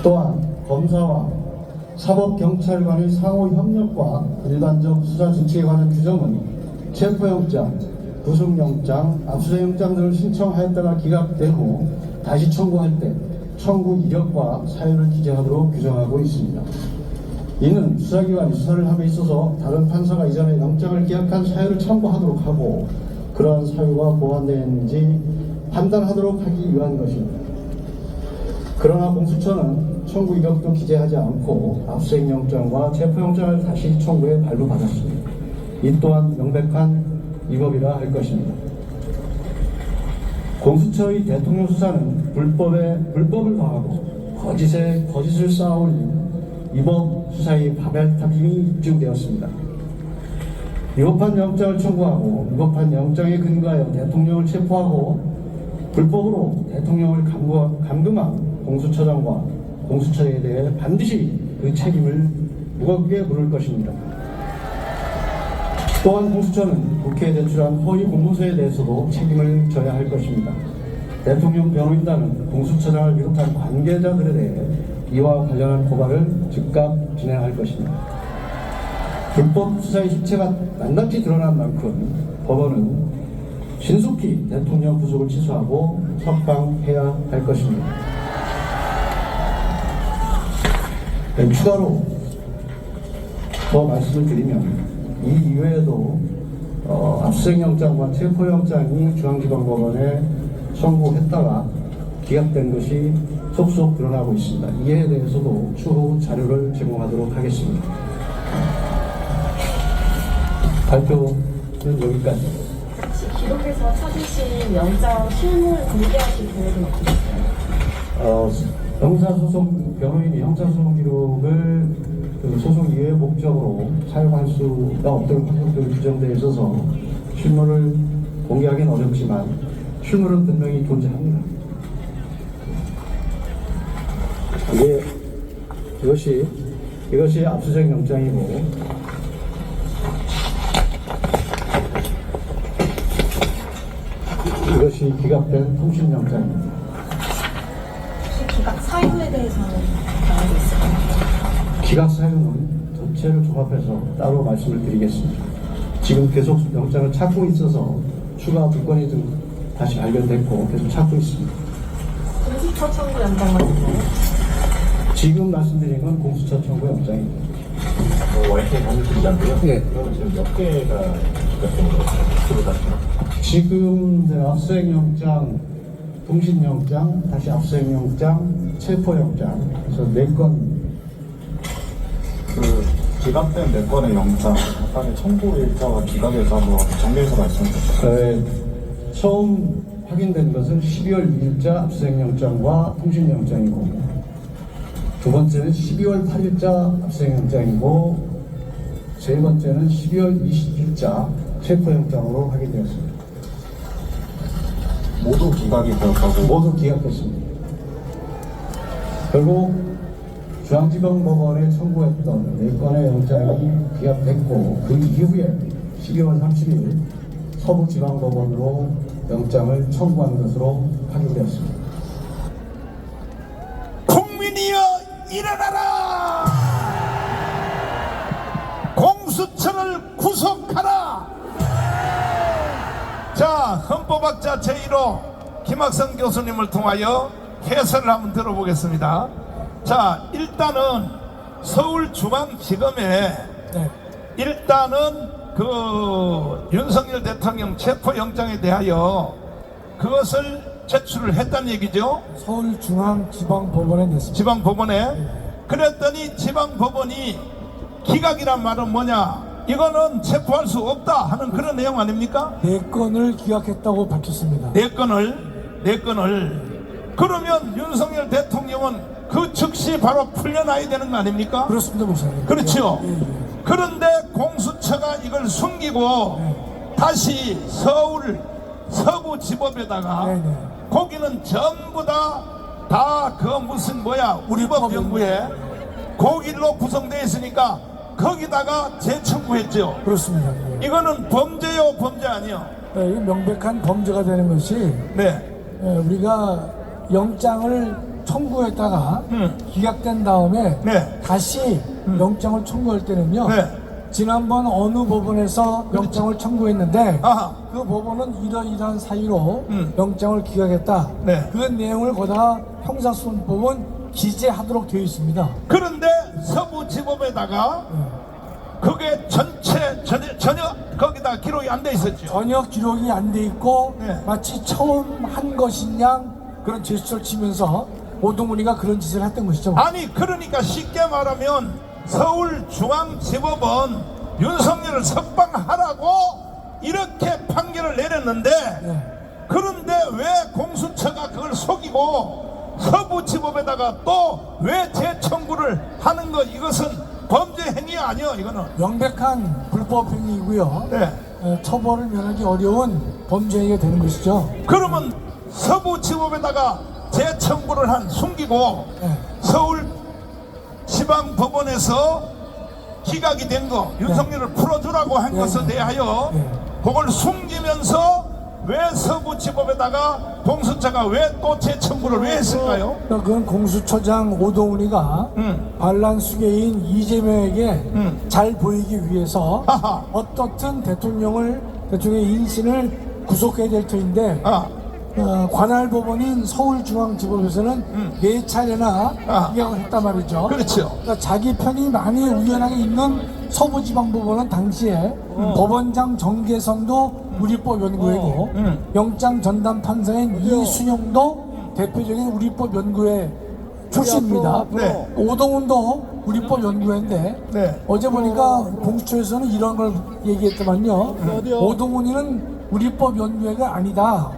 또한 검사와 사법경찰관의 상호 협력과 일반적 수사 준칙에 관한 규정은 체포영장, 구속영장, 압수수색영장 등을 신청하였다가 기각되고 다시 청구할 때 청구 이력과 사유를 기재하도록 규정하고 있습니다. 이는 수사기관이 수사를 함에 있어서 다른 판사가 이전에 영장을 기각한 사유를 첨부하도록 하고 그러한 사유가 보완되어 있는지 판단하도록 하기 위한 것입니다. 그러나 공수처는 청구 이력도 기재하지 않고 압수수색영장과 체포영장을 다시 청구해 발부받았습니다. 이 또한 명백한 위법이라 할 것입니다. 공수처의 대통령 수사는 불법을 더하고 거짓에 거짓을 쌓아올린 위법 수사의 파멸탑임이 입증되었습니다. 위법한 영장을 청구하고 위법한 영장에 근거하여 대통령을 체포하고 불법으로 대통령을 감금한 공수처장과 공수처에 대해 반드시 그 책임을 무겁게 물을 것입니다. 또한 공수처는 국회에 제출한 허위 공문서에 대해서도 책임을 져야 할 것입니다. 대통령 변호인단은 공수처장을 비롯한 관계자들에 대해 이와 관련한 고발을 즉각 진행할 것입니다. 불법 수사의 실체가 낱낱이 드러난 만큼 법원은 신속히 대통령 구속을 취소하고 석방해야 할 것입니다. 추가로 더 말씀을 드리면 이 이외에도 압수수색영장과 체포영장이 중앙지방법원에 청구했다가 기각된 것이 속속 드러나고 있습니다. 이에 대해서도 추후 자료를 제공하도록 하겠습니다. 발표는 여기까지.
기록에서 찾으신 영장 실물 공개하실 계획은 어떠실까요?
형사소송 변호인이 형사소송 기록을 소송 이외의 목적으로 사용할 수가 없도록 항목들이 규정되어 있어서 실물을 공개하기는 어렵지만 실물은 분명히 존재합니다. 이것이 압수수색 영장이고, 이것이 기각된 통신영장입니다.
기각 사유에 대해서는 나오고 있을까요?
기각 사유는 전체를 종합해서 따로 말씀을 드리겠습니다. 지금 계속 영장을 찾고 있어서 추가 물건이 좀 다시 발견됐고 계속 찾고 있습니다.
공수처 청구 영장만 있나요?
지금 말씀드린 건 공수처 청구 영장입니다.
YTN 사무실이란데요?
네.
그러면 지금 몇 개가 기각된 거예요?
지금 압수수색영장, 통신영장, 다시 압수수색영장, 체포영장, 그래서 4건.
그 기각된 4건의 영장, 약간의 청구 일자와 기각에서 한번 정리해서 말씀해 주세요.
처음 확인된 것은 12월 2일자 압수수색영장과 통신영장이고, 두 번째는 12월 8일자 압수수색영장이고, 세 번째는 12월 20일자 체포영장으로 확인되었습니다.
모두 기각이 되었다고?
모두 기각됐습니다. 결국 중앙지방법원에 청구했던 4건의 영장이 기각됐고, 그 이후에 12월 30일 서부지방법원으로 영장을 청구한 것으로 확인되었습니다.
국민이여 일어나라! 공수처를 구속하라! 자, 헌법학자 제1호 김학성 교수님을 통하여 해설을 한번 들어보겠습니다. 자, 일단은 서울중앙지검에 일단은 그 윤석열 대통령 체포영장에 대하여 그것을 제출을 했다는 얘기죠.
서울중앙지방법원에 냈습니다.
지방법원에. 그랬더니 지방법원이 기각이란 말은 뭐냐, 이거는 체포할 수 없다 하는 그런 내용 아닙니까?
4건을 기각했다고 밝혔습니다.
4건을. 그러면 윤석열 대통령은 그 즉시 바로 풀려나야 되는 거 아닙니까?
그렇습니다, 목사님.
그렇죠.
예.
그런데 공수처가 이걸 숨기고 다시 서울 서부지법에다가 거기는 전부 다 그 무슨 우리법 연구에 거길로 구성되어 있으니까 거기다가 재청구했죠.
그렇습니다.
이거는 범죄요, 범죄 아니요?
네, 이게 명백한 범죄가 되는 것이 우리가 영장을 청구했다가 기각된 다음에 다시 영장을 청구할 때는요, 지난번 어느 법원에서 영장을 청구했는데 그 법원은 이러이러한 사유로 영장을 기각했다. 그 내용을 거기다가 형사소송법은 기재하도록 되어 있습니다.
그런데 서부지법에다가 그게 전혀 거기다 기록이 안 돼 있었죠.
전혀 기록이 안 돼 있고 마치 처음 한 것인 양 그런 제스처를 치면서 오동훈이가 그런 짓을 했던 것이죠.
아니, 그러니까 쉽게 말하면 서울중앙지법은 윤석열을 석방하라고 이렇게 판결을 내렸는데 그런데 왜 공수처가 그걸 속이고 서부지법에다가 또 왜 재청구를 하는 것, 이것은 범죄 행위 아니요, 이거는
명백한 불법 행위이고요. 처벌을 면하기 어려운 범죄 행위가 되는 것이죠.
그러면 서부지법에다가 재청구를 한 숨기고 서울지방법원에서 기각이 된 거, 윤석열을 풀어주라고 한 것에 대하여 그걸 숨기면서 왜 서부지법에다가 공수처가 왜 또 재청구를 왜 했을까요?
그건 공수처장 오동훈이가 반란 수괴인 이재명에게 잘 보이기 위해서 어떻든 대통령의 인신을 구속해야 될 터인데 관할법원인 서울중앙지법에서는 4차례나 기각을 했단 말이죠.
그렇죠.
그러니까 자기 편이 많이 우연하게 있는 서부지방법원은 당시에 법원장 정계선도 우리법 연구회고 영장 전담 판사인 이순영도 대표적인 우리법 연구회 출신입니다. 오동훈도 우리법 연구회인데 어제 보니까 공수처에서는 이런 걸 얘기했더만요. 오동훈이는 우리법 연구회가 아니다.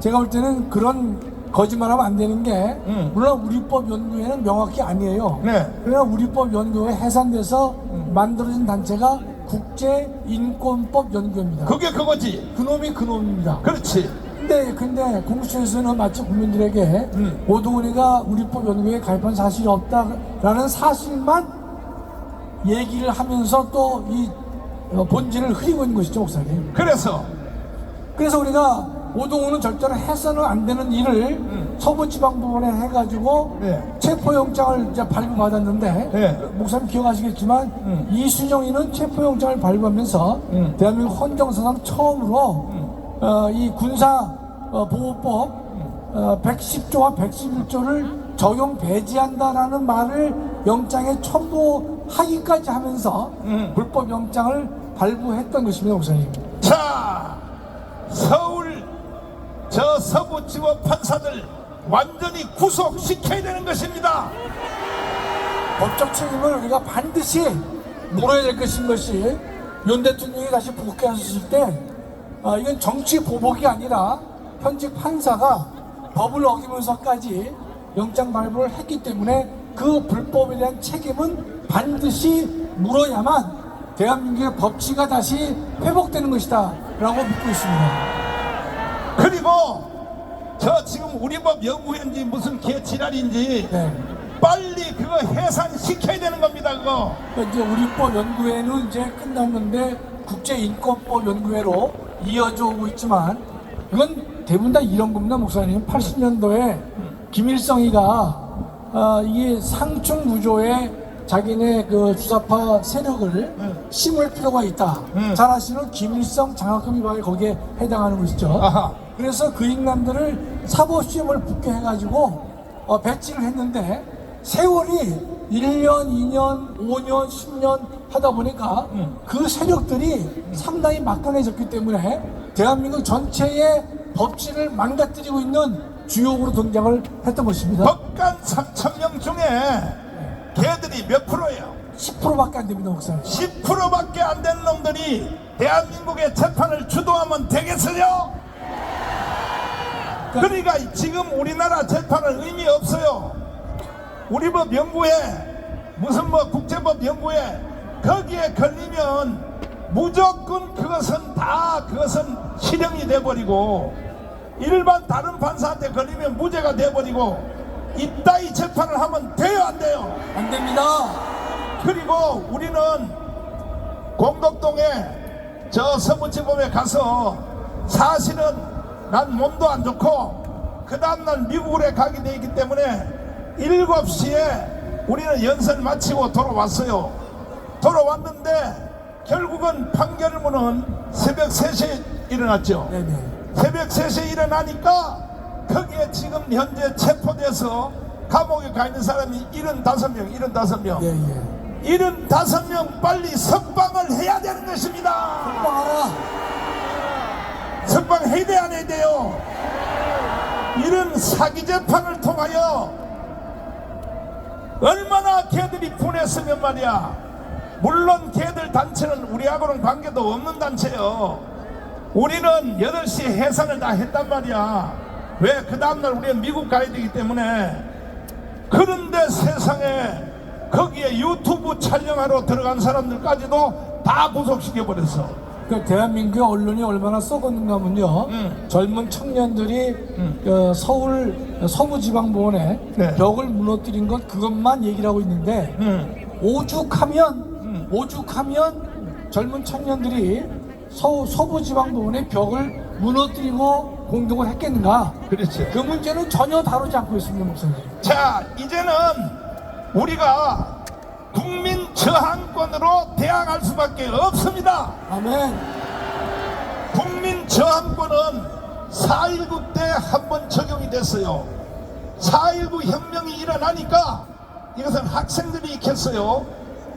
제가 볼 때는 그런 거짓말하면 안 되는 게 물론 우리법 연구회는 명확히 아니에요. 그러나 우리법 연구회 해산돼서 만들어진 단체가 국제인권법 연구회입니다.
그게 그거지.
그놈이 그놈입니다.
그렇지.
근데 공수처에서는 마치 국민들에게 오동훈이가 우리법 연구에 가입한 사실이 없다라는 사실만 얘기를 하면서 또 이 본질을 흐리고 있는 것이죠, 목사님.
그래서
우리가 오동훈은 절대로 해서는 안 되는 일을 서부지방법원에 해가지고 체포영장을 이제 발부받았는데 목사님 기억하시겠지만 이순영이는 체포영장을 발부하면서 대한민국 헌정사상 처음으로 이 군사보호법 110조와 111조를 적용 배제한다라는 말을 영장에 첨부하기까지 하면서 불법 영장을 발부했던 것입니다, 목사님.
자, 서울 저 서부지법 판사들 완전히 구속시켜야 되는 것입니다.
법적 책임을 우리가 반드시 물어야 될 것인 것이 윤 대통령이 다시 복귀하셨을 때 이건 정치 보복이 아니라 현직 판사가 법을 어기면서까지 영장 발부를 했기 때문에 그 불법에 대한 책임은 반드시 물어야만 대한민국의 법치가 다시 회복되는 것이다 라고 믿고 있습니다.
그리고 저 지금 우리 법 연구회인지 무슨 개지랄인지 빨리 그거 해산시켜야 되는 겁니다. 그거
이제 우리법 연구회는 이제 끝났는데 국제인권법 연구회로 이어져 오고 있지만 이건 대부분 다 이런 겁니다, 목사님. 80년도에 김일성이가 이게 상층 구조에 자기네 그 주사파 세력을 심을 필요가 있다. 잘 아시는 김일성 장학금 위반이 거기에 해당하는 것이죠. 그래서 그 인간들을 사법시험을 붙게 해가지고 배치를 했는데 세월이 1년, 2년, 5년, 10년 하다 보니까 그 세력들이 상당히 막강해졌기 때문에 대한민국 전체의 법치를 망가뜨리고 있는 주역으로 등장을 했던 것입니다.
법관 3,000명 중에 걔들이 몇 프로예요?
10%밖에 안 됩니다, 목사님.
10%밖에 안 된 놈들이 대한민국의 재판을 주도하면 되겠어요? 그러니까 지금 우리나라 재판은 의미 없어요. 우리 법 연구회 무슨 뭐 국제법 연구회 거기에 걸리면 무조건 그것은 실형이 돼버리고 일반 다른 판사한테 걸리면 무죄가 돼버리고 이따위 재판을 하면 돼요, 안 돼요?
안 됩니다.
그리고 우리는 공덕동에 저 서부지법에 가서 사실은 난 몸도 안 좋고 그 다음날 미국에 가게 돼 있기 때문에 7시에 우리는 연설 마치고 돌아왔어요. 돌아왔는데 결국은 판결문은 새벽 3시에 일어났죠. 새벽 3시에 일어나니까 거기에 지금 현재 체포돼서 감옥에 가 있는 사람이 75명. 75명 빨리 석방을 해야 되는 것입니다. 석방해야 돼, 안 해야 돼요? 이런 사기 재판을 통하여 얼마나 걔들이 분했으면 말이야. 물론 걔들 단체는 우리하고는 관계도 없는 단체요. 우리는 8시에 해산을 다 했단 말이야. 왜? 그 다음날 우리는 미국 가야 되기 때문에. 그런데 세상에 거기에 유튜브 촬영하러 들어간 사람들까지도 다 구속시켜버렸어.
그 대한민국의 언론이 얼마나 썩었는가 하면요. 젊은 청년들이 서울 서부지방법원에 벽을 무너뜨린 것 그것만 얘기를 하고 있는데 오죽하면 젊은 청년들이 서부지방법원의 벽을 무너뜨리고 공동을 했겠는가.
그렇지.
그 문제는 전혀 다루지 않고 있습니다, 목사님.
자, 이제는 우리가 국민 저항권으로 대항할 수밖에 없습니다.
아멘.
국민 저항권은 4.19 때 한 번 적용이 됐어요. 4.19 혁명이 일어나니까 이것은 학생들이 일으켰어요.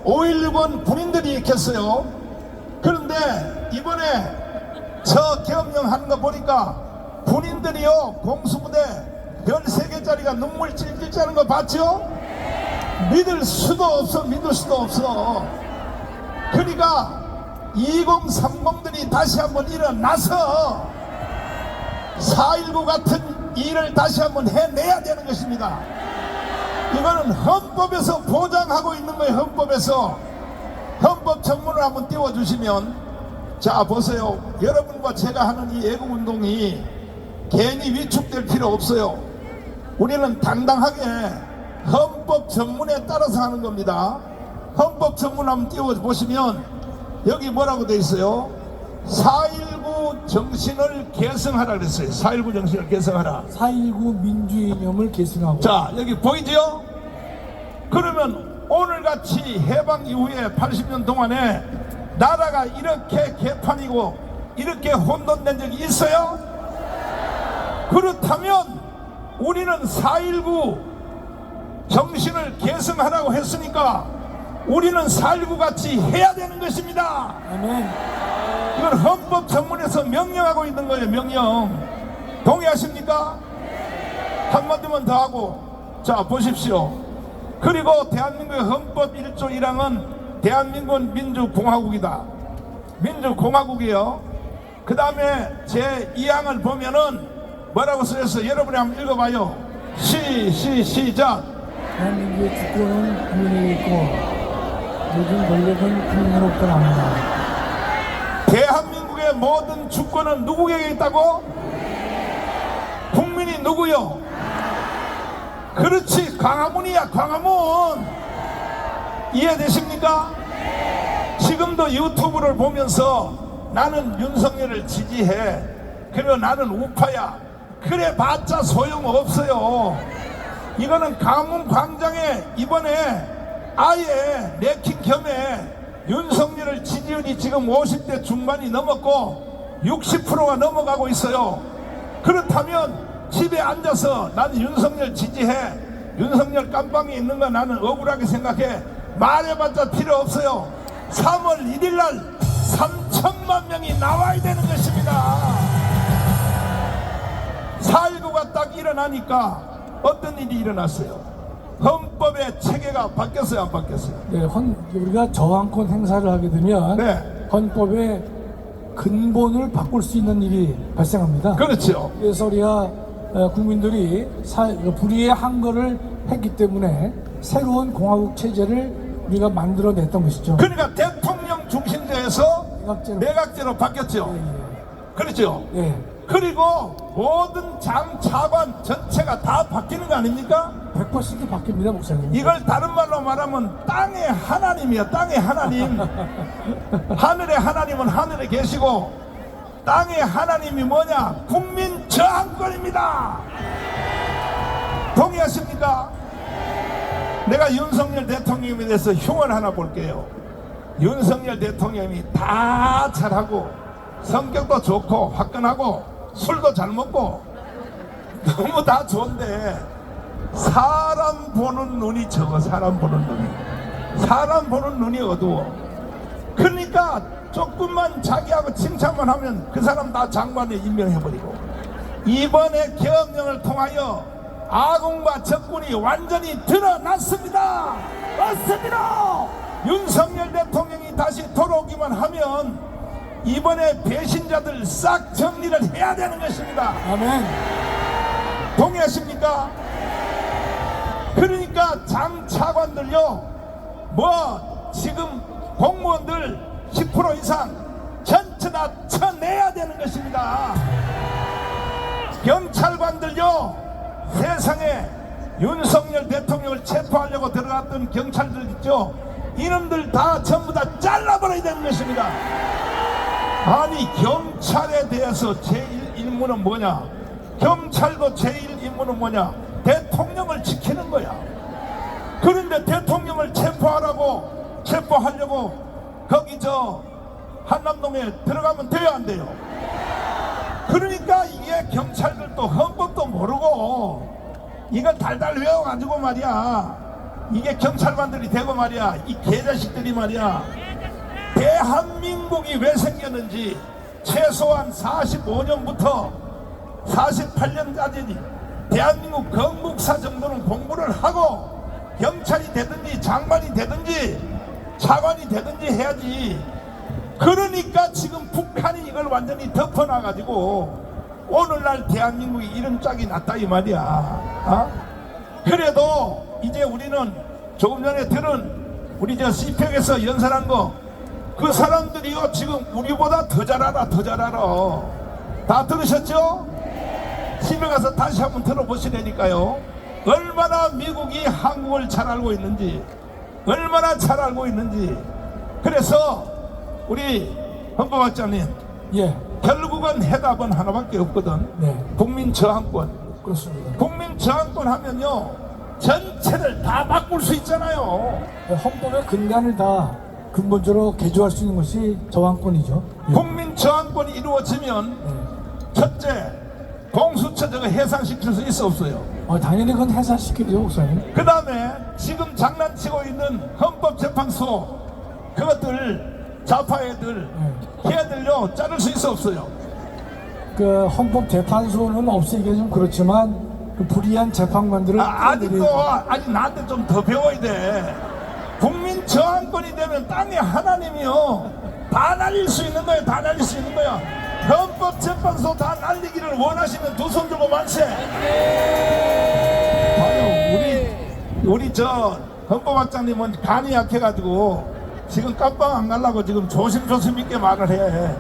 5.16은 군인들이 일으켰어요. 그런데 이번에 저 계엄령 하는 거 보니까 군인들이요, 공수부대 별 3개짜리가 눈물 찔찔 짜는 거 봤죠? 믿을 수도 없어. 그러니까 2030들이 다시 한번 일어나서 4.19 같은 일을 다시 한번 해내야 되는 것입니다. 이거는 헌법에서 보장하고 있는 거예요. 헌법에서. 헌법 전문을 한번 띄워주시면, 자 보세요. 여러분과 제가 하는 이 애국운동이 괜히 위축될 필요 없어요. 우리는 당당하게 헌법 전문에 따라서 하는 겁니다. 헌법 전문 한번 띄워보시면 여기 뭐라고 돼 있어요? 4.19 정신을 계승하라 그랬어요. 4.19 정신을 계승하라.
4.19 민주이념을 계승하고.
자, 여기 보이죠? 그러면 오늘같이 해방 이후에 80년 동안에 나라가 이렇게 개판이고 이렇게 혼돈된 적이 있어요? 그렇다면 우리는 4.19 정신을 계승하라고 했으니까 우리는 4.19 같이 해야 되는 것입니다.
아멘.
이건 헌법 전문에서 명령하고 있는 거예요. 명령. 동의하십니까? 한마디만 더 하고, 자 보십시오. 그리고 대한민국의 헌법 1조 1항은 대한민국은 민주공화국이다. 민주공화국이요. 그 다음에 제 2항을 보면은 뭐라고 써있어요? 여러분이 한번 읽어봐요. 시작.
대한민국의 주권은 국민에게 있고 모든 권력은 국민으로부터 납니다.
대한민국의 모든 주권은 누구에게 있다고? 국민이 누구요? 그렇지, 광화문이야. 광화문. 이해되십니까? 지금도 유튜브를 보면서 나는 윤석열을 지지해, 그리고 나는 우파야, 그래 봤자 소용없어요. 이거는 광화문 광장에 이번에 아예 내킨 겸에 윤석열을 지지율이 지금 50대 중반이 넘었고 60%가 넘어가고 있어요. 그렇다면 집에 앉아서 나는 윤석열 지지해, 윤석열 깜빵이 있는 거 나는 억울하게 생각해, 말해봤자 필요 없어요. 3월 1일 날 3천만 명이 나와야 되는 것입니다. 4.19가 딱 일어나니까 어떤 일이 일어났어요? 헌법의 체계가 바뀌었어요, 안 바뀌었어요?
네, 우리가 저항권 행사를 하게 되면
네.
헌법의 근본을 바꿀 수 있는 일이 발생합니다.
그렇죠.
그래서 우리가 국민들이 불의의 항거를 했기 때문에 새로운 공화국 체제를 우리가 만들어냈던 것이죠.
그러니까 대통령 중심제에서 내각제로 바뀌었죠. 그렇죠.
네.
그리고 모든 장 차관 전체가 다 바뀌는 거 아닙니까?
100% 바뀝니다, 목사님.
이걸 다른 말로 말하면 땅의 하나님이야. 땅의 하나님. 하늘의 하나님은 하늘에 계시고 땅의 하나님이 뭐냐? 국민 저항권입니다. 동의하십니까? 내가 윤석열 대통령에 대해서 흉을 하나 볼게요. 윤석열 대통령이 다 잘하고 성격도 좋고 화끈하고 술도 잘 먹고 너무 다 좋은데 사람 보는 눈이 적어. 사람 보는 눈이 어두워. 그러니까 조금만 자기하고 칭찬만 하면 그 사람 다 장관에 임명해버리고, 이번에 계엄령을 통하여 아군과 적군이 완전히 드러났습니다. 맞습니다. 윤석열 대통령이 다시 돌아오기만 하면 이번에 배신자들 싹 정리를 해야 되는 것입니다.
아멘.
동의하십니까? 그러니까 장차관들요, 뭐 지금 공무원들 10% 이상 전체 다 쳐내야 되는 것입니다. 경찰관들요, 세상에 윤석열 대통령을 체포하려고 들어갔던 경찰들 있죠, 이놈들 다 전부 다 잘라버려야 되는 것입니다. 아니, 경찰에 대해서 제일 임무는 뭐냐? 경찰도 제일 임무는 뭐냐? 대통령을 지키는 거야. 그런데 대통령을 체포하려고 거기 저 한남동에 들어가면 돼요, 안 돼요? 그러니까 이게 경찰들도 헌법도 모르고 이걸 달달 외워가지고 말이야, 이게 경찰관들이 되고 말이야, 이 개자식들이 말이야, 대한민국이 왜 생겼는지 최소한 45년부터 48년까지 대한민국 건국사 정도는 공부를 하고 경찰이 되든지 장관이 되든지 차관이 되든지 해야지. 그러니까 지금 북한이 이걸 완전히 덮어놔가지고 오늘날 대한민국이 이런 짝이 났다 이 말이야. 어? 그래도 이제 우리는 조금 전에 들은 우리 저 CPEC에서 연설한 거, 그 사람들이요 지금 우리보다 더 잘 알아. 다 들으셨죠? 집에 가서 다시 한번 들어보시라니까요. 얼마나 미국이 한국을 잘 알고 있는지, 얼마나 잘 알고 있는지. 그래서 우리 헌법학자님, 결국은 해답은 하나밖에 없거든. 국민 저항권.
그렇습니다.
국민 저항권 하면요, 전체를 다 바꿀 수 있잖아요.
헌법의 근간을 다 근본적으로 개조할 수 있는 것이 저항권이죠.
국민 저항권이 이루어지면 첫째, 공수처 저거 해산시킬 수 있어 없어요?
당연히 그건 해산시키죠, 목사님.
그 다음에 지금 장난치고 있는 헌법재판소 그것들 좌파 애들 걔들요 자를 수 있어 없어요?
그 헌법재판소는 없애기가 좀 그렇지만 그 불이한 재판관들을
아직도 아직 나한테 좀 더 배워야 돼. 국민 저항권이 되면 땅에 하나님이요 다 날릴 수 있는 거야. 다 날릴 수 있는 거야. 헌법재판소 다 날리기를 원하시면 두 손 들고 만세. 봐요, 우리 저 헌법학장님은 간이 약해가지고 지금 깜빵 안 가려고 지금 조심조심 있게 말을 해.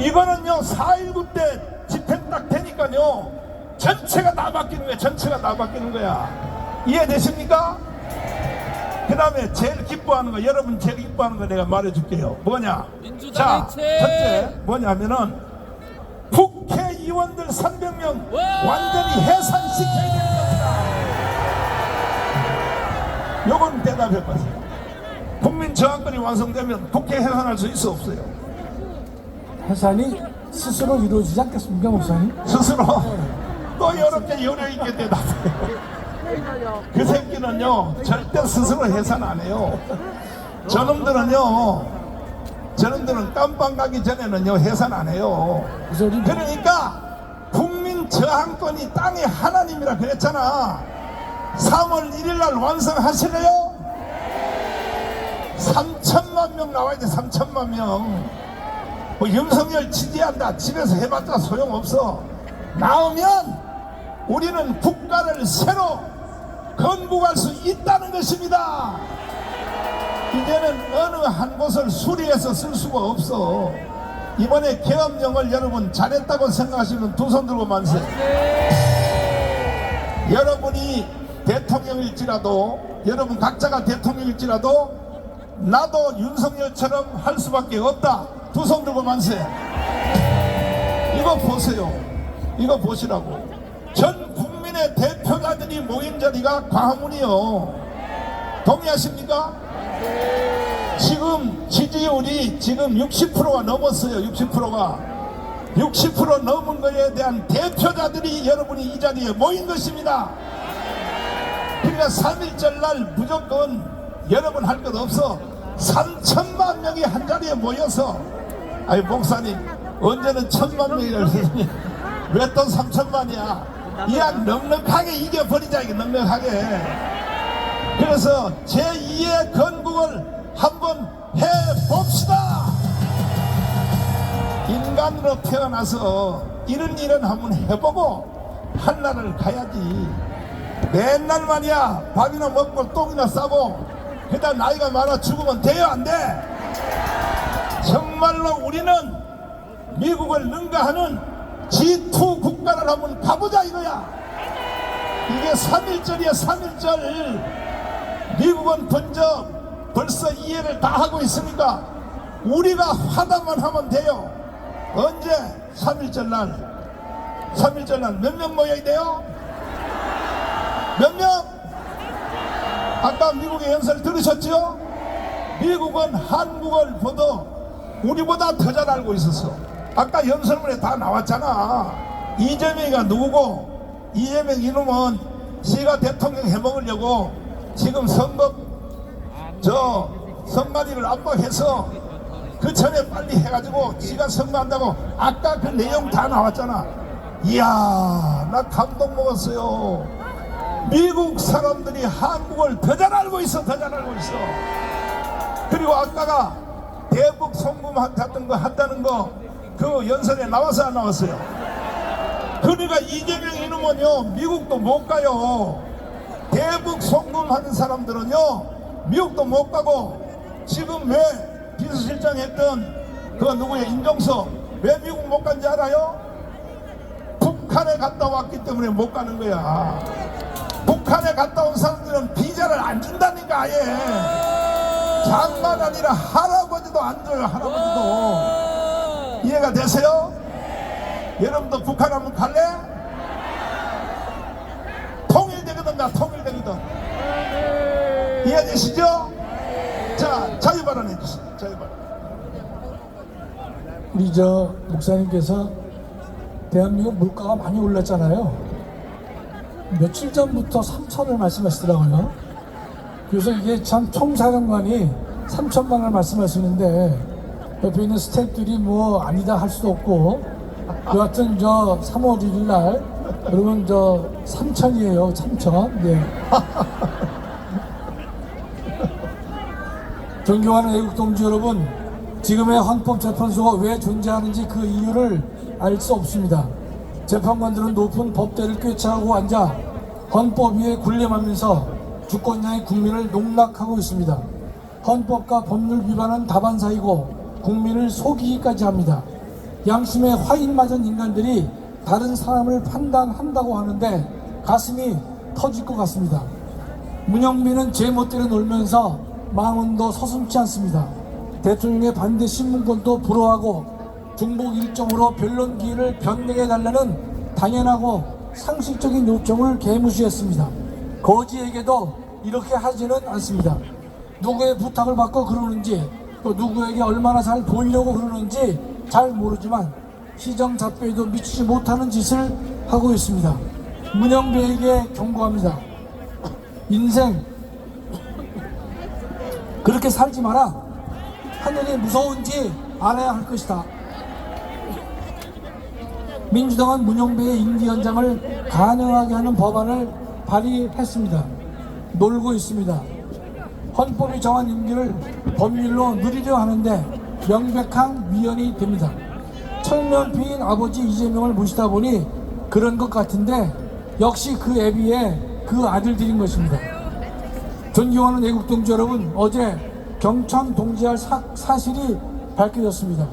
이거는요 4.19 때 집행 딱 되니까요 전체가 다 바뀌는 거야. 전체가 다 바뀌는 거야. 이해되십니까? 그 다음에 제일 기뻐하는 거, 여러분 제일 기뻐하는 거 내가 말해줄게요. 뭐냐? 자, 첫째 뭐냐면은 국회의원들 300명 완전히 해산시켜야 되는 겁니다. 요건 대답해보세요. 국민 저항권이 완성되면 국회 해산할 수 있어 없어요?
해산이 스스로 이루어지지 않겠습니까, 목사님?
스스로? 또 이렇게 여려있게 대답해요. 그 새끼는요 절대 스스로 해산 안 해요. 저놈들은 깜빵 가기 전에는요 해산 안 해요. 그러니까 국민 저항권이 땅의 하나님이라 그랬잖아. 3월 1일날 완성하시래요. 3천만 명 나와야 돼. 3천만 명. 뭐 윤석열 지지한다 집에서 해봤자 소용없어. 나오면 우리는 국가를 새로 건국할 수 있다는 것입니다. 이제는 어느 한 곳을 수리해서 쓸 수가 없어. 이번에 계엄령을 여러분 잘했다고 생각하시면 두 손 들고 만세. 여러분이 대통령일지라도, 여러분 각자가 대통령일지라도 나도 윤석열처럼 할 수밖에 없다. 두 손 들고 만세. 이거 보세요. 이거 보시라고. 전 국민의 대표자들이 모인 자리가 광화문이요. 동의하십니까? 지금 지지율이 지금 60%가 넘었어요. 60%가 60% 넘은 거에 대한 대표자들이 여러분이 이 자리에 모인 것입니다. 그러니까 3.1절 날 무조건 여러분 할 것 없어. 3천만 명이 한 자리에 모여서, 아니 목사님 언제는 1,000만 명이라고 했더니 왜 또 3천만이야? 이왕 넉넉하게 이겨버리자. 이게 넉넉하게. 그래서 제2의 건국을 한번 해봅시다. 인간으로 태어나서 이런 일은 한번 해보고 한나라를 가야지. 맨날 말이야 밥이나 먹고 똥이나 싸고 그다 나이가 많아 죽으면 돼요 안 돼? 정말로 우리는 미국을 능가하는 G2 국가를 한번 가보자 이거야. 이게 3.1절이야 3.1절. 미국은 벌써 이해를 다 하고 있으니까 우리가 화답만 하면 돼요. 언제? 3.1절 날. 3.1절 날 몇 명 모여야 돼요? 몇 명? 아까 미국의 연설 들으셨죠? 미국은 한국을 우리보다 더 잘 알고 있었어. 아까 연설문에 다 나왔잖아. 이재명이가 누구고, 이재명 이놈은 지가 대통령 해먹으려고 지금 선관위를 압박해서 그 전에 빨리 해가지고 지가 선거한다고 아까 그 내용 다 나왔잖아. 이야, 나 감동 먹었어요. 미국 사람들이 한국을 더 잘 알고 있어. 더 잘 알고 있어. 그리고 아까가 대북 송금 한다는 거 그 연설에 나와서 안 나왔어요? 그러니까 이재명 이놈은요 미국도 못 가요. 대북 송금하는 사람들은요 미국도 못 가고, 지금 왜 비서실장 했던 그 누구의 임종석 왜 미국 못 간지 알아요? 북한 북한에 갔다 왔기 때문에 못 가는 거야. 북한에 갔다 온 사람들은 비자를 안 준다니까. 아예 장만 아니라 할아버지도 안 줘요. 할아버지도. 이해가 되세요? 여러분도 북한 한번 갈래? 통일되거든. 나 통일되거든. 이해되시죠? 자, 자유발언해 주시죠. 자유발언.
우리 목사님께서 대한민국 물가가 많이 올랐잖아요. 며칠 전부터 3천을 말씀하시더라고요. 그래서 이게 참 총사령관이 3천만 원을 말씀하시는데 옆에 있는 스태프들이 뭐 아니다 할 수도 없고, 여하튼 3월 1일 날 여러분 3천이에요. 3천. 네. 존경하는 애국 동지 여러분, 지금의 헌법재판소가 왜 존재하는지 그 이유를 알 수 없습니다. 재판관들은 높은 법대를 꿰차고 앉아 헌법 위에 군림하면서 주권자의 국민을 농락하고 있습니다. 헌법과 법률 위반은 다반사이고 국민을 속이기까지 합니다. 양심에 화인 맞은 인간들이 다른 사람을 판단한다고 하는데 가슴이 터질 것 같습니다. 문영빈은 제멋대로 놀면서 망언도 서슴지 않습니다. 대통령의 반대 신문권도 불허하고 중복 일정으로 변론 기일을 변경해달라는 당연하고 상식적인 요청을 개무시했습니다. 거지에게도 이렇게 하지는 않습니다. 누구의 부탁을 받고 그러는지, 또 누구에게 얼마나 잘 보이려고 그러는지 잘 모르지만 시정잡배에도 미치지 못하는 짓을 하고 있습니다. 문영배에게 경고합니다. 인생 그렇게 살지 마라. 하늘이 무서운지 알아야 할 것이다. 민주당은 문영배의 임기 연장을 가능하게 하는 법안을 발의했습니다. 놀고 있습니다. 헌법이 정한 임기를 법률로 누리려 하는데 명백한 위헌이 됩니다. 철면피인 아버지 이재명을 모시다 보니 그런 것 같은데 역시 그 애비의 그 아들들인 것입니다. 존경하는 애국동지 여러분, 어제 경천 동지할 사실이 밝혀졌습니다.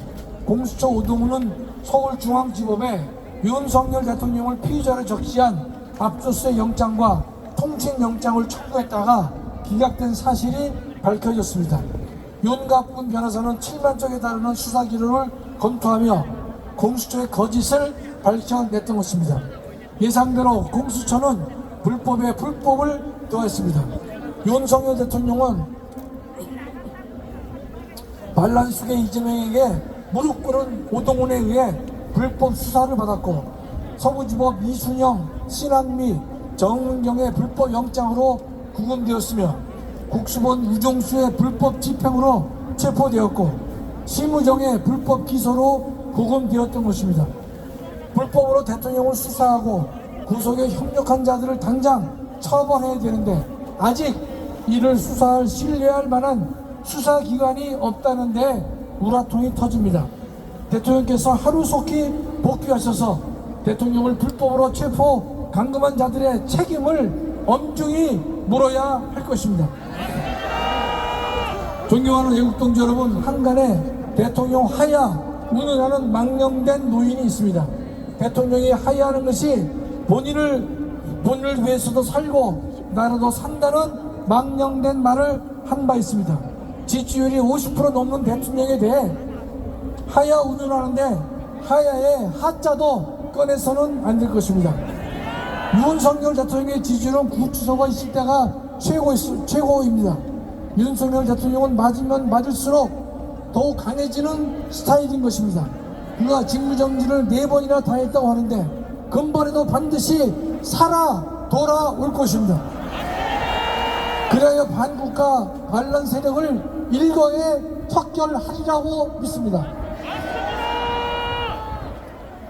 공수처 오동훈은 서울중앙지법에 윤석열 대통령을 피의자로 적시한 압수수색 영장과 통칭영장을 청구했다가 기각된 사실이 밝혀졌습니다. 윤갑군 변호사는 7만 쪽에 달하는 수사 기록을 검토하며 공수처의 거짓을 밝혀냈던 것입니다. 예상대로 공수처는 불법에 불법을 더했습니다. 윤석열 대통령은 반란숙의 이재명에게 무릎 꿇은 오동훈에 의해 불법 수사를 받았고, 서부지법 이순영, 신한미, 정은경의 불법 영장으로 구금되었으며 국수본 우종수의 불법 집행으로 체포되었고 심우정의 불법 기소로 구금되었던 것입니다. 불법으로 대통령을 수사하고 구속에 협력한 자들을 당장 처벌해야 되는데 아직 이를 수사할 신뢰할 만한 수사기관이 없다는데 우라통이 터집니다. 대통령께서 하루속히 복귀하셔서 대통령을 불법으로 체포 감금한 자들의 책임을 엄중히 물어야 할 것입니다. 존경하는 애국동지 여러분, 한간에 대통령 하야 운운하는 망령된 노인이 있습니다. 대통령이 하야하는 것이 본인을 위해서도 살고 나라도 산다는 망령된 말을 한 바 있습니다. 지지율이 50% 넘는 대통령에 대해 하야 운운하는데 하야의 하자도 꺼내서는 안 될 것입니다. 윤석열 대통령의 지지율은 구치소가 있을 때가 최고입니다. 윤석열 대통령은 맞으면 맞을수록 더욱 강해지는 스타일인 것입니다. 그가 직무정지를 4번이나 다 했다고 하는데 근본에도 반드시 살아 돌아올 것입니다. 그래야 반국가 반란 세력을 일거에 척결하리라고 믿습니다.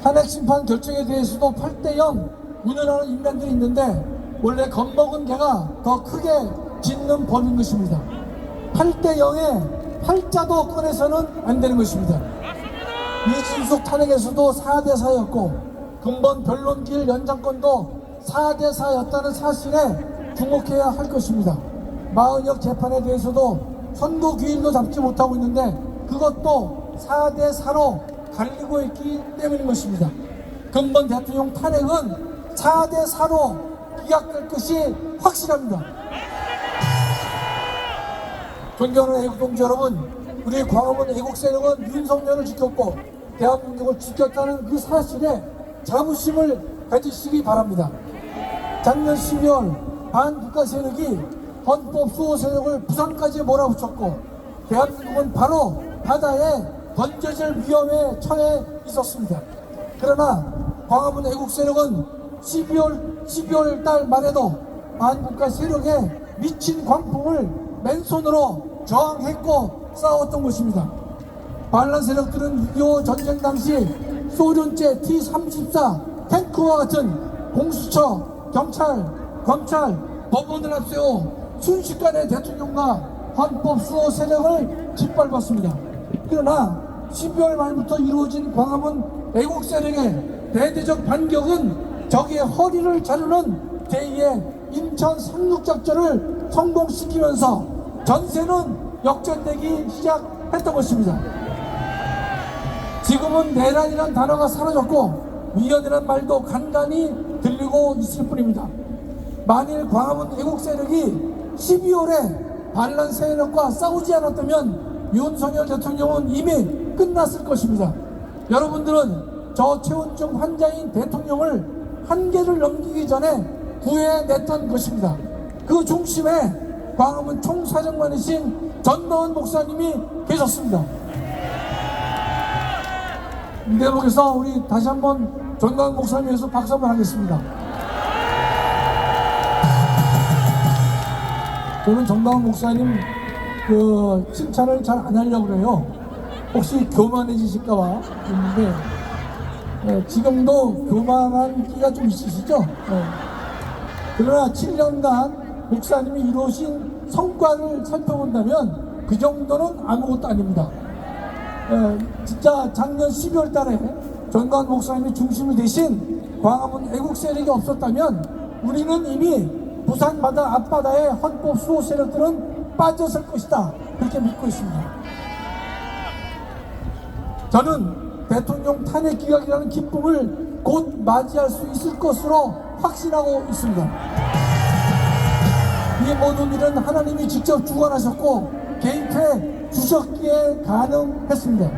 탄핵 심판 결정에 대해서도 8대0 운운하는 인간들이 있는데 원래 겁먹은 개가 더 크게 짖는 법인 것입니다. 8대0에 8자도 꺼내서는 안 되는 것입니다. 이진숙 탄핵에서도 4대4였고 근본 변론기일 연장권도 4대4였다는 사실에 주목해야 할 것입니다. 마은혁 재판에 대해서도 선고기일도 잡지 못하고 있는데 그것도 4대4로 갈리고 있기 때문인 것입니다. 근본 대통령 탄핵은 4대 4로 기각될 것이 확실합니다. 존경하는 애국동지 여러분, 우리 광화문 애국 세력은 윤석열을 지켰고 대한민국을 지켰다는 그 사실에 자부심을 가지시기 바랍니다. 작년 12월 반국가 세력이 헌법 수호 세력을 부산까지 몰아붙였고 대한민국은 바로 바다에 던져질 위험에 처해 있었습니다. 그러나 광화문 애국 세력은 12월 달 말에도 반국가 세력의 미친 광풍을 맨손으로 저항했고 싸웠던 것입니다. 반란 세력들은 6.25 전쟁 당시 소련제 T-34 탱크와 같은 공수처, 경찰, 검찰, 법원을 앞세워 순식간에 대통령과 헌법 수호 세력을 짓밟았습니다. 그러나 12월 말부터 이루어진 광화문 애국 세력의 대대적 반격은 적의 허리를 자르는 제2의 인천 상륙작전을 성공시키면서 전세는 역전되기 시작했던 것입니다. 지금은 내란이란 단어가 사라졌고 위헌이란 말도 간간히 들리고 있을 뿐입니다. 만일 광화문 애국 세력이 12월에 반란 세력과 싸우지 않았다면 윤석열 대통령은 이미 끝났을 것입니다. 여러분들은 저 최원중 환자인 대통령을 한계를 넘기기 전에 구해냈던 것입니다. 그 중심에 광화문 총사령관이신 전도원 목사님이 계셨습니다. 이 대목에서 우리 다시 한번 전도원 목사님 위해서 박수 한번 하겠습니다. 저는 정다운 목사님 그 칭찬을 잘 안 하려고 그래요. 혹시 교만해지실까봐 그랬는데 지금도 교만한 끼가 좀 있으시죠? 그러나 7년간 목사님이 이루신 성과를 살펴본다면 그 정도는 아무것도 아닙니다. 진짜 작년 12월 달에 전관 목사님이 중심이 되신 광화문 애국 세력이 없었다면 우리는 이미 부산 바다 앞바다의 헌법 수호 세력들은 빠졌을 것이다. 그렇게 믿고 있습니다. 저는 대통령 탄핵 기각이라는 기쁨을 곧 맞이할 수 있을 것으로 확신하고 있습니다. 이 모든 일은 하나님이 직접 주관하셨고 개입해 주셨기에 가능했습니다.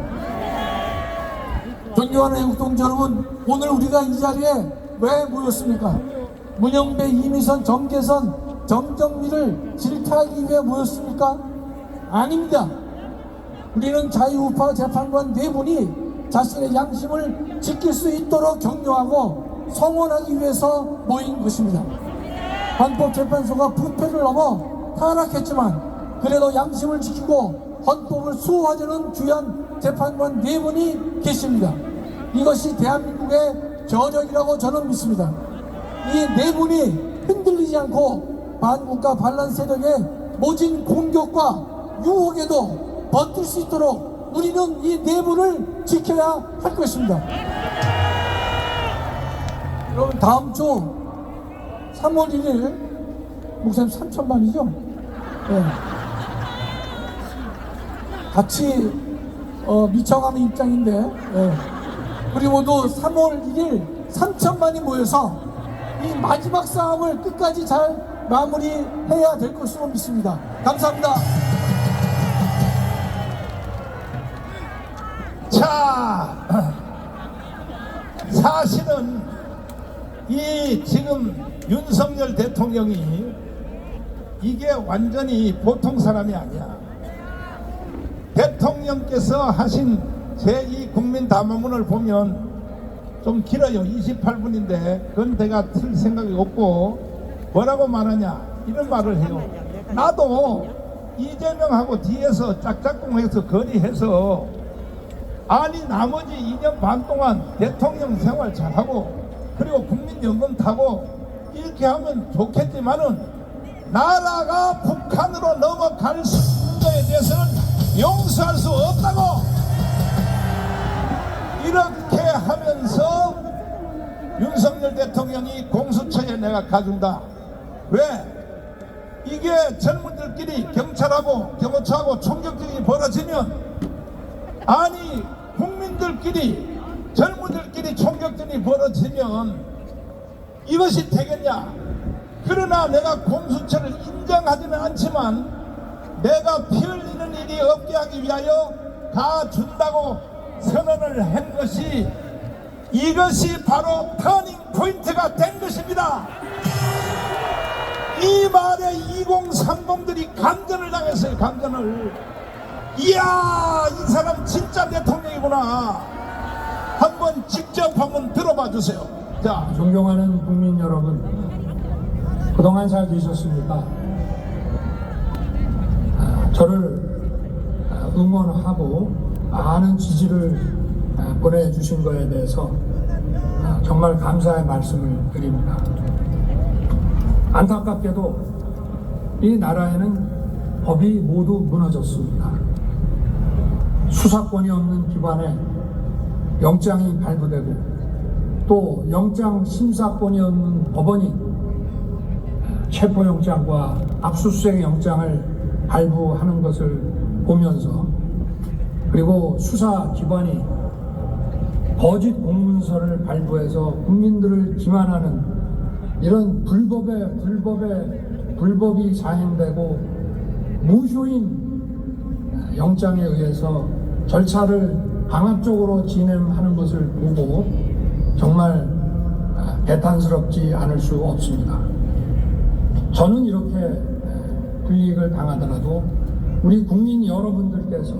존경하는 애국동지 여러분, 오늘 우리가 이 자리에 왜 모였습니까? 문영배, 이미선, 정계선, 정정미를 질타하기 위해 모였습니까? 아닙니다. 우리는 자유우파 재판관 4분이 자신의 양심을 지킬 수 있도록 격려하고 성원하기 위해서 모인 것입니다. 헌법재판소가 부패를 넘어 타락했지만 그래도 양심을 지키고 헌법을 수호하려는 귀한 재판관 4분이 계십니다. 이것이 대한민국의 저력이라고 저는 믿습니다. 이 4분이 흔들리지 않고 반국가 반란 세력의 모진 공격과 유혹에도 버틸 수 있도록 우리는 이 4분을 지켜야 할 것입니다. 여러분, 다음 주 3월 1일 목사님 3천만이죠? 네. 같이 미쳐가는 입장인데 우리 모두 3월 1일 3천만이 모여서 이 마지막 싸움을 끝까지 잘 마무리해야 될 것으로 믿습니다. 감사합니다.
자, 사실은 이 지금 윤석열 대통령이 이게 완전히 보통 사람이 아니야. 대통령께서 하신 제2 국민 담화문을 보면 좀 길어요. 28분인데 그건 내가 틀 생각이 없고 뭐라고 말하냐 이런 말을 해요. 나도 이재명하고 뒤에서 짝짝꿍해서 거리해서 아니 나머지 2년 반 동안 대통령 생활 잘하고 그리고 국민연금 타고 이렇게 하면 좋겠지만은 나라가 북한으로 넘어갈 수에 대해서는 용서할 수 없다고 이렇게 하면서 윤석열 대통령이 공수처에 내가 가준다. 왜? 이게 젊은들끼리 경찰하고 경호처하고 총격전이 벌어지면 아니 국민들끼리 젊은이들끼리 총격전이 벌어지면 이것이 되겠냐? 그러나 내가 공수처를 인정하지는 않지만 내가 피 흘리는 일이 없게 하기 위하여 가준다고 선언을 한 것이 이것이 바로 터닝 포인트가 된 것입니다. 이 말에 2030들이 감전을 당했어요. 감전을. 이야, 이 사람 진짜 대통령이구나. 한번 직접 한번 들어봐 주세요. 자,
존경하는 국민 여러분, 그동안 잘 계셨습니까? 저를 응원하고 많은 지지를 보내주신 거에 대해서 정말 감사의 말씀을 드립니다. 안타깝게도 이 나라에는 법이 모두 무너졌습니다. 수사권이 없는 기관에 영장이 발부되고 또 영장 심사권이 없는 법원이 체포영장과 압수수색 영장을 발부하는 것을 보면서, 그리고 수사기관이 거짓 공문서를 발부해서 국민들을 기만하는 이런 불법이 자행되고 무효인 영장에 의해서 절차를 강압적으로 진행하는 것을 보고 정말 배탄스럽지 않을 수 없습니다. 저는 이렇게 불이익을 당하더라도 우리 국민 여러분들께서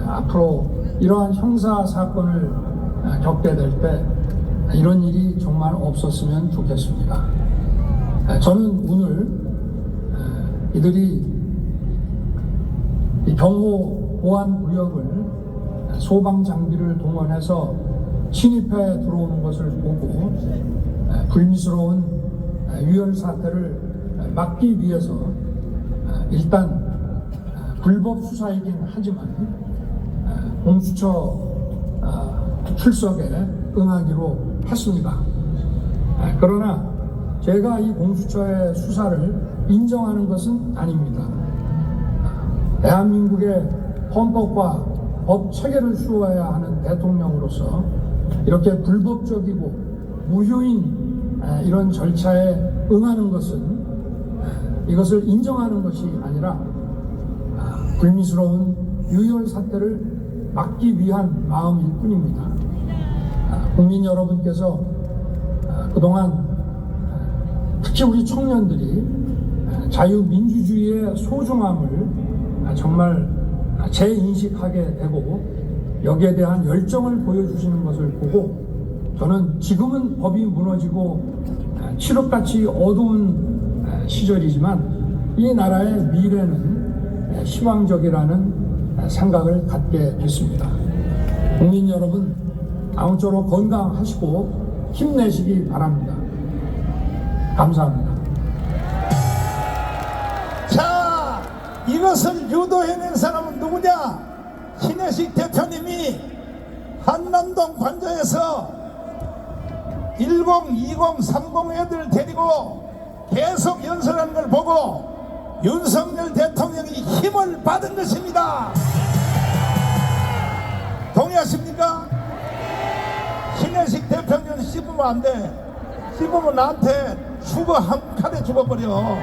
앞으로 이러한 형사 사건을 겪게 될 때 이런 일이 정말 없었으면 좋겠습니다. 저는 오늘 이들이 경호 보안 구역을 소방 장비를 동원해서 침입해 들어오는 것을 보고 불미스러운 유혈 사태를 막기 위해서 일단 불법 수사이긴 하지만 공수처 출석에 응하기로 했습니다. 그러나 제가 이 공수처의 수사를 인정하는 것은 아닙니다. 대한민국의 헌법과 법 체계를 수호해야 하는 대통령으로서 이렇게 불법적이고 무효인 이런 절차에 응하는 것은 이것을 인정하는 것이 아니라 불미스러운 유혈 사태를 막기 위한 마음일 뿐입니다. 국민 여러분께서 그동안 특히 우리 청년들이 자유민주주의의 소중함을 정말 재인식하게 되고 여기에 대한 열정을 보여주시는 것을 보고 저는 지금은 법이 무너지고 칠흑같이 어두운 시절이지만 이 나라의 미래는 희망적이라는 생각을 갖게 됐습니다. 국민 여러분, 아무쪼록 건강하시고 힘내시기 바랍니다. 감사합니다.
자, 이것을 유도해낸 사람은 누구냐? 신혜식 대표님이 한남동 관저에서 10, 20, 30 애들 데리고 계속 연설하는 걸 보고 윤석열 대통령이 힘을 받은 것입니다. 동의하십니까? 신혜식 대표님 씹으면 안 돼. 씹으면 나한테 죽어, 한 칼에 죽어버려.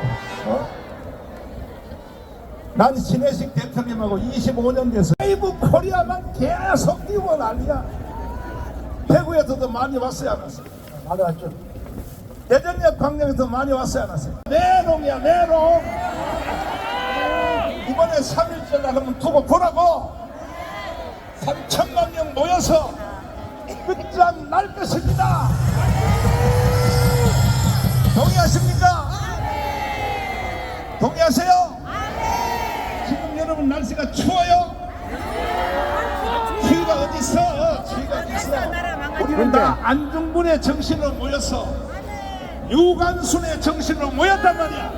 난 신혜식 대표님하고 25년 돼서 라이브 코리아만 계속 띄우고 난리야. 대구에서도 많이 왔어요, 안 왔어요?
많이 왔죠.
대전역 광장에서 많이 왔어요, 안 왔어요? 내롱이야, 내롱. 이번에 3.1절 나가면 두고 보라고. 3천만 명 모여서 끝장 날 것입니다. 동의하십니까? 동의하세요? 지금 여러분 날씨가 추워요? 추위가 어디 있어? 추위가 어디 있어? 우리는 다 안중분의 정신으로 모여서 유관순의 정신으로 모였단 말이야.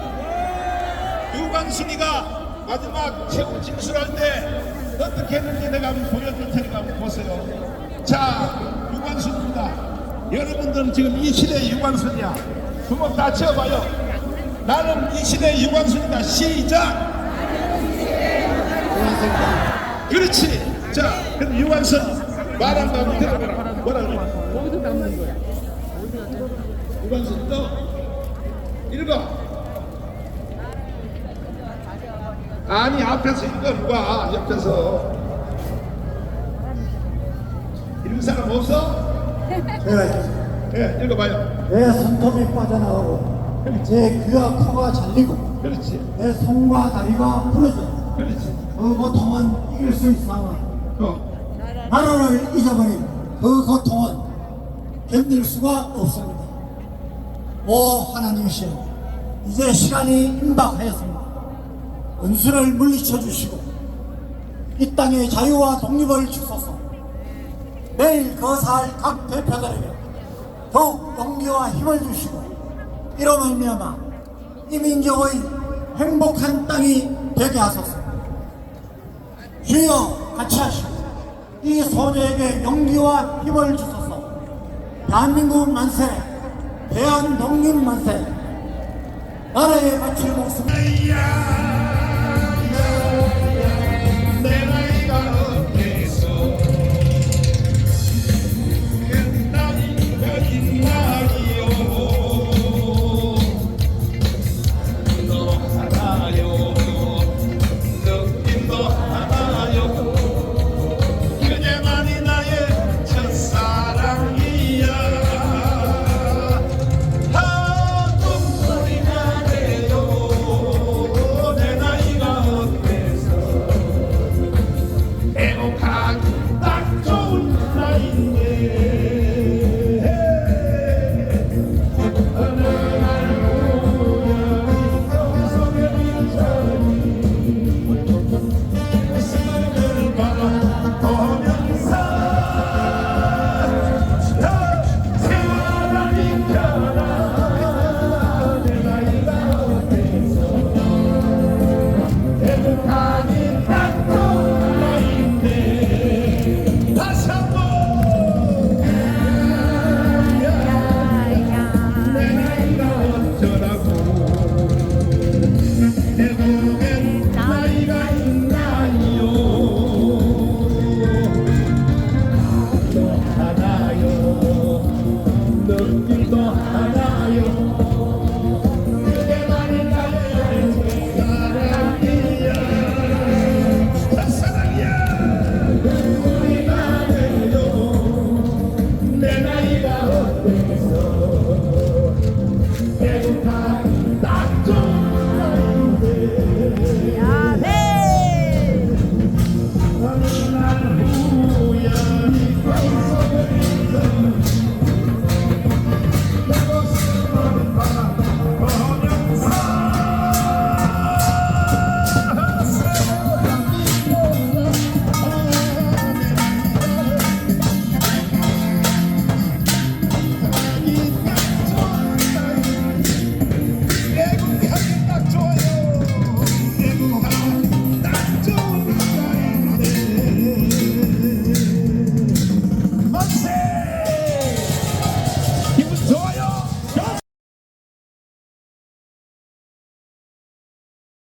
유관순이가 마지막 최후 진술할 때 어떻게 했는지 내가 한번 보여줄 테니까 한번 보세요. 자, 유관순입니다. 여러분들은 지금 이 시대의 유관순이야. 주먹 다 치워봐요. 나는 이 시대의 유관순이다. 시작! 그렇지. 자, 그럼 유관순 말한 거 한번 들어보라. 뭐라고?
어디서 담는 거야?
유관순 또 읽어. 아니 앞에서 읽어 누가 옆에서 읽은 사람 없어?
제가 읽겠습니다.
예, 읽어봐요.
내 손톱이 빠져나오고 내 귀와 코가 잘리고
그렇지.
내 손과 다리가 부러져
그렇지.
그 고통은 이길 수 있사오나 나라를 잊어버린 그 고통은 견딜 수가 없습니다. 오 하나님이시여, 이제 시간이 임박하였습니다. 은수를 물리쳐 주시고 이 땅의 자유와 독립을 주소서. 내일 거사할 각 대표들에게 더욱 용기와 힘을 주시고 이로 말미암아 이 민족의 행복한 땅이 되게 하소서. 주여 같이 하시고 이 소녀에게 용기와 힘을 주소서. 대한민국 만세, 대한독립 만세. 나라에 바칠 목숨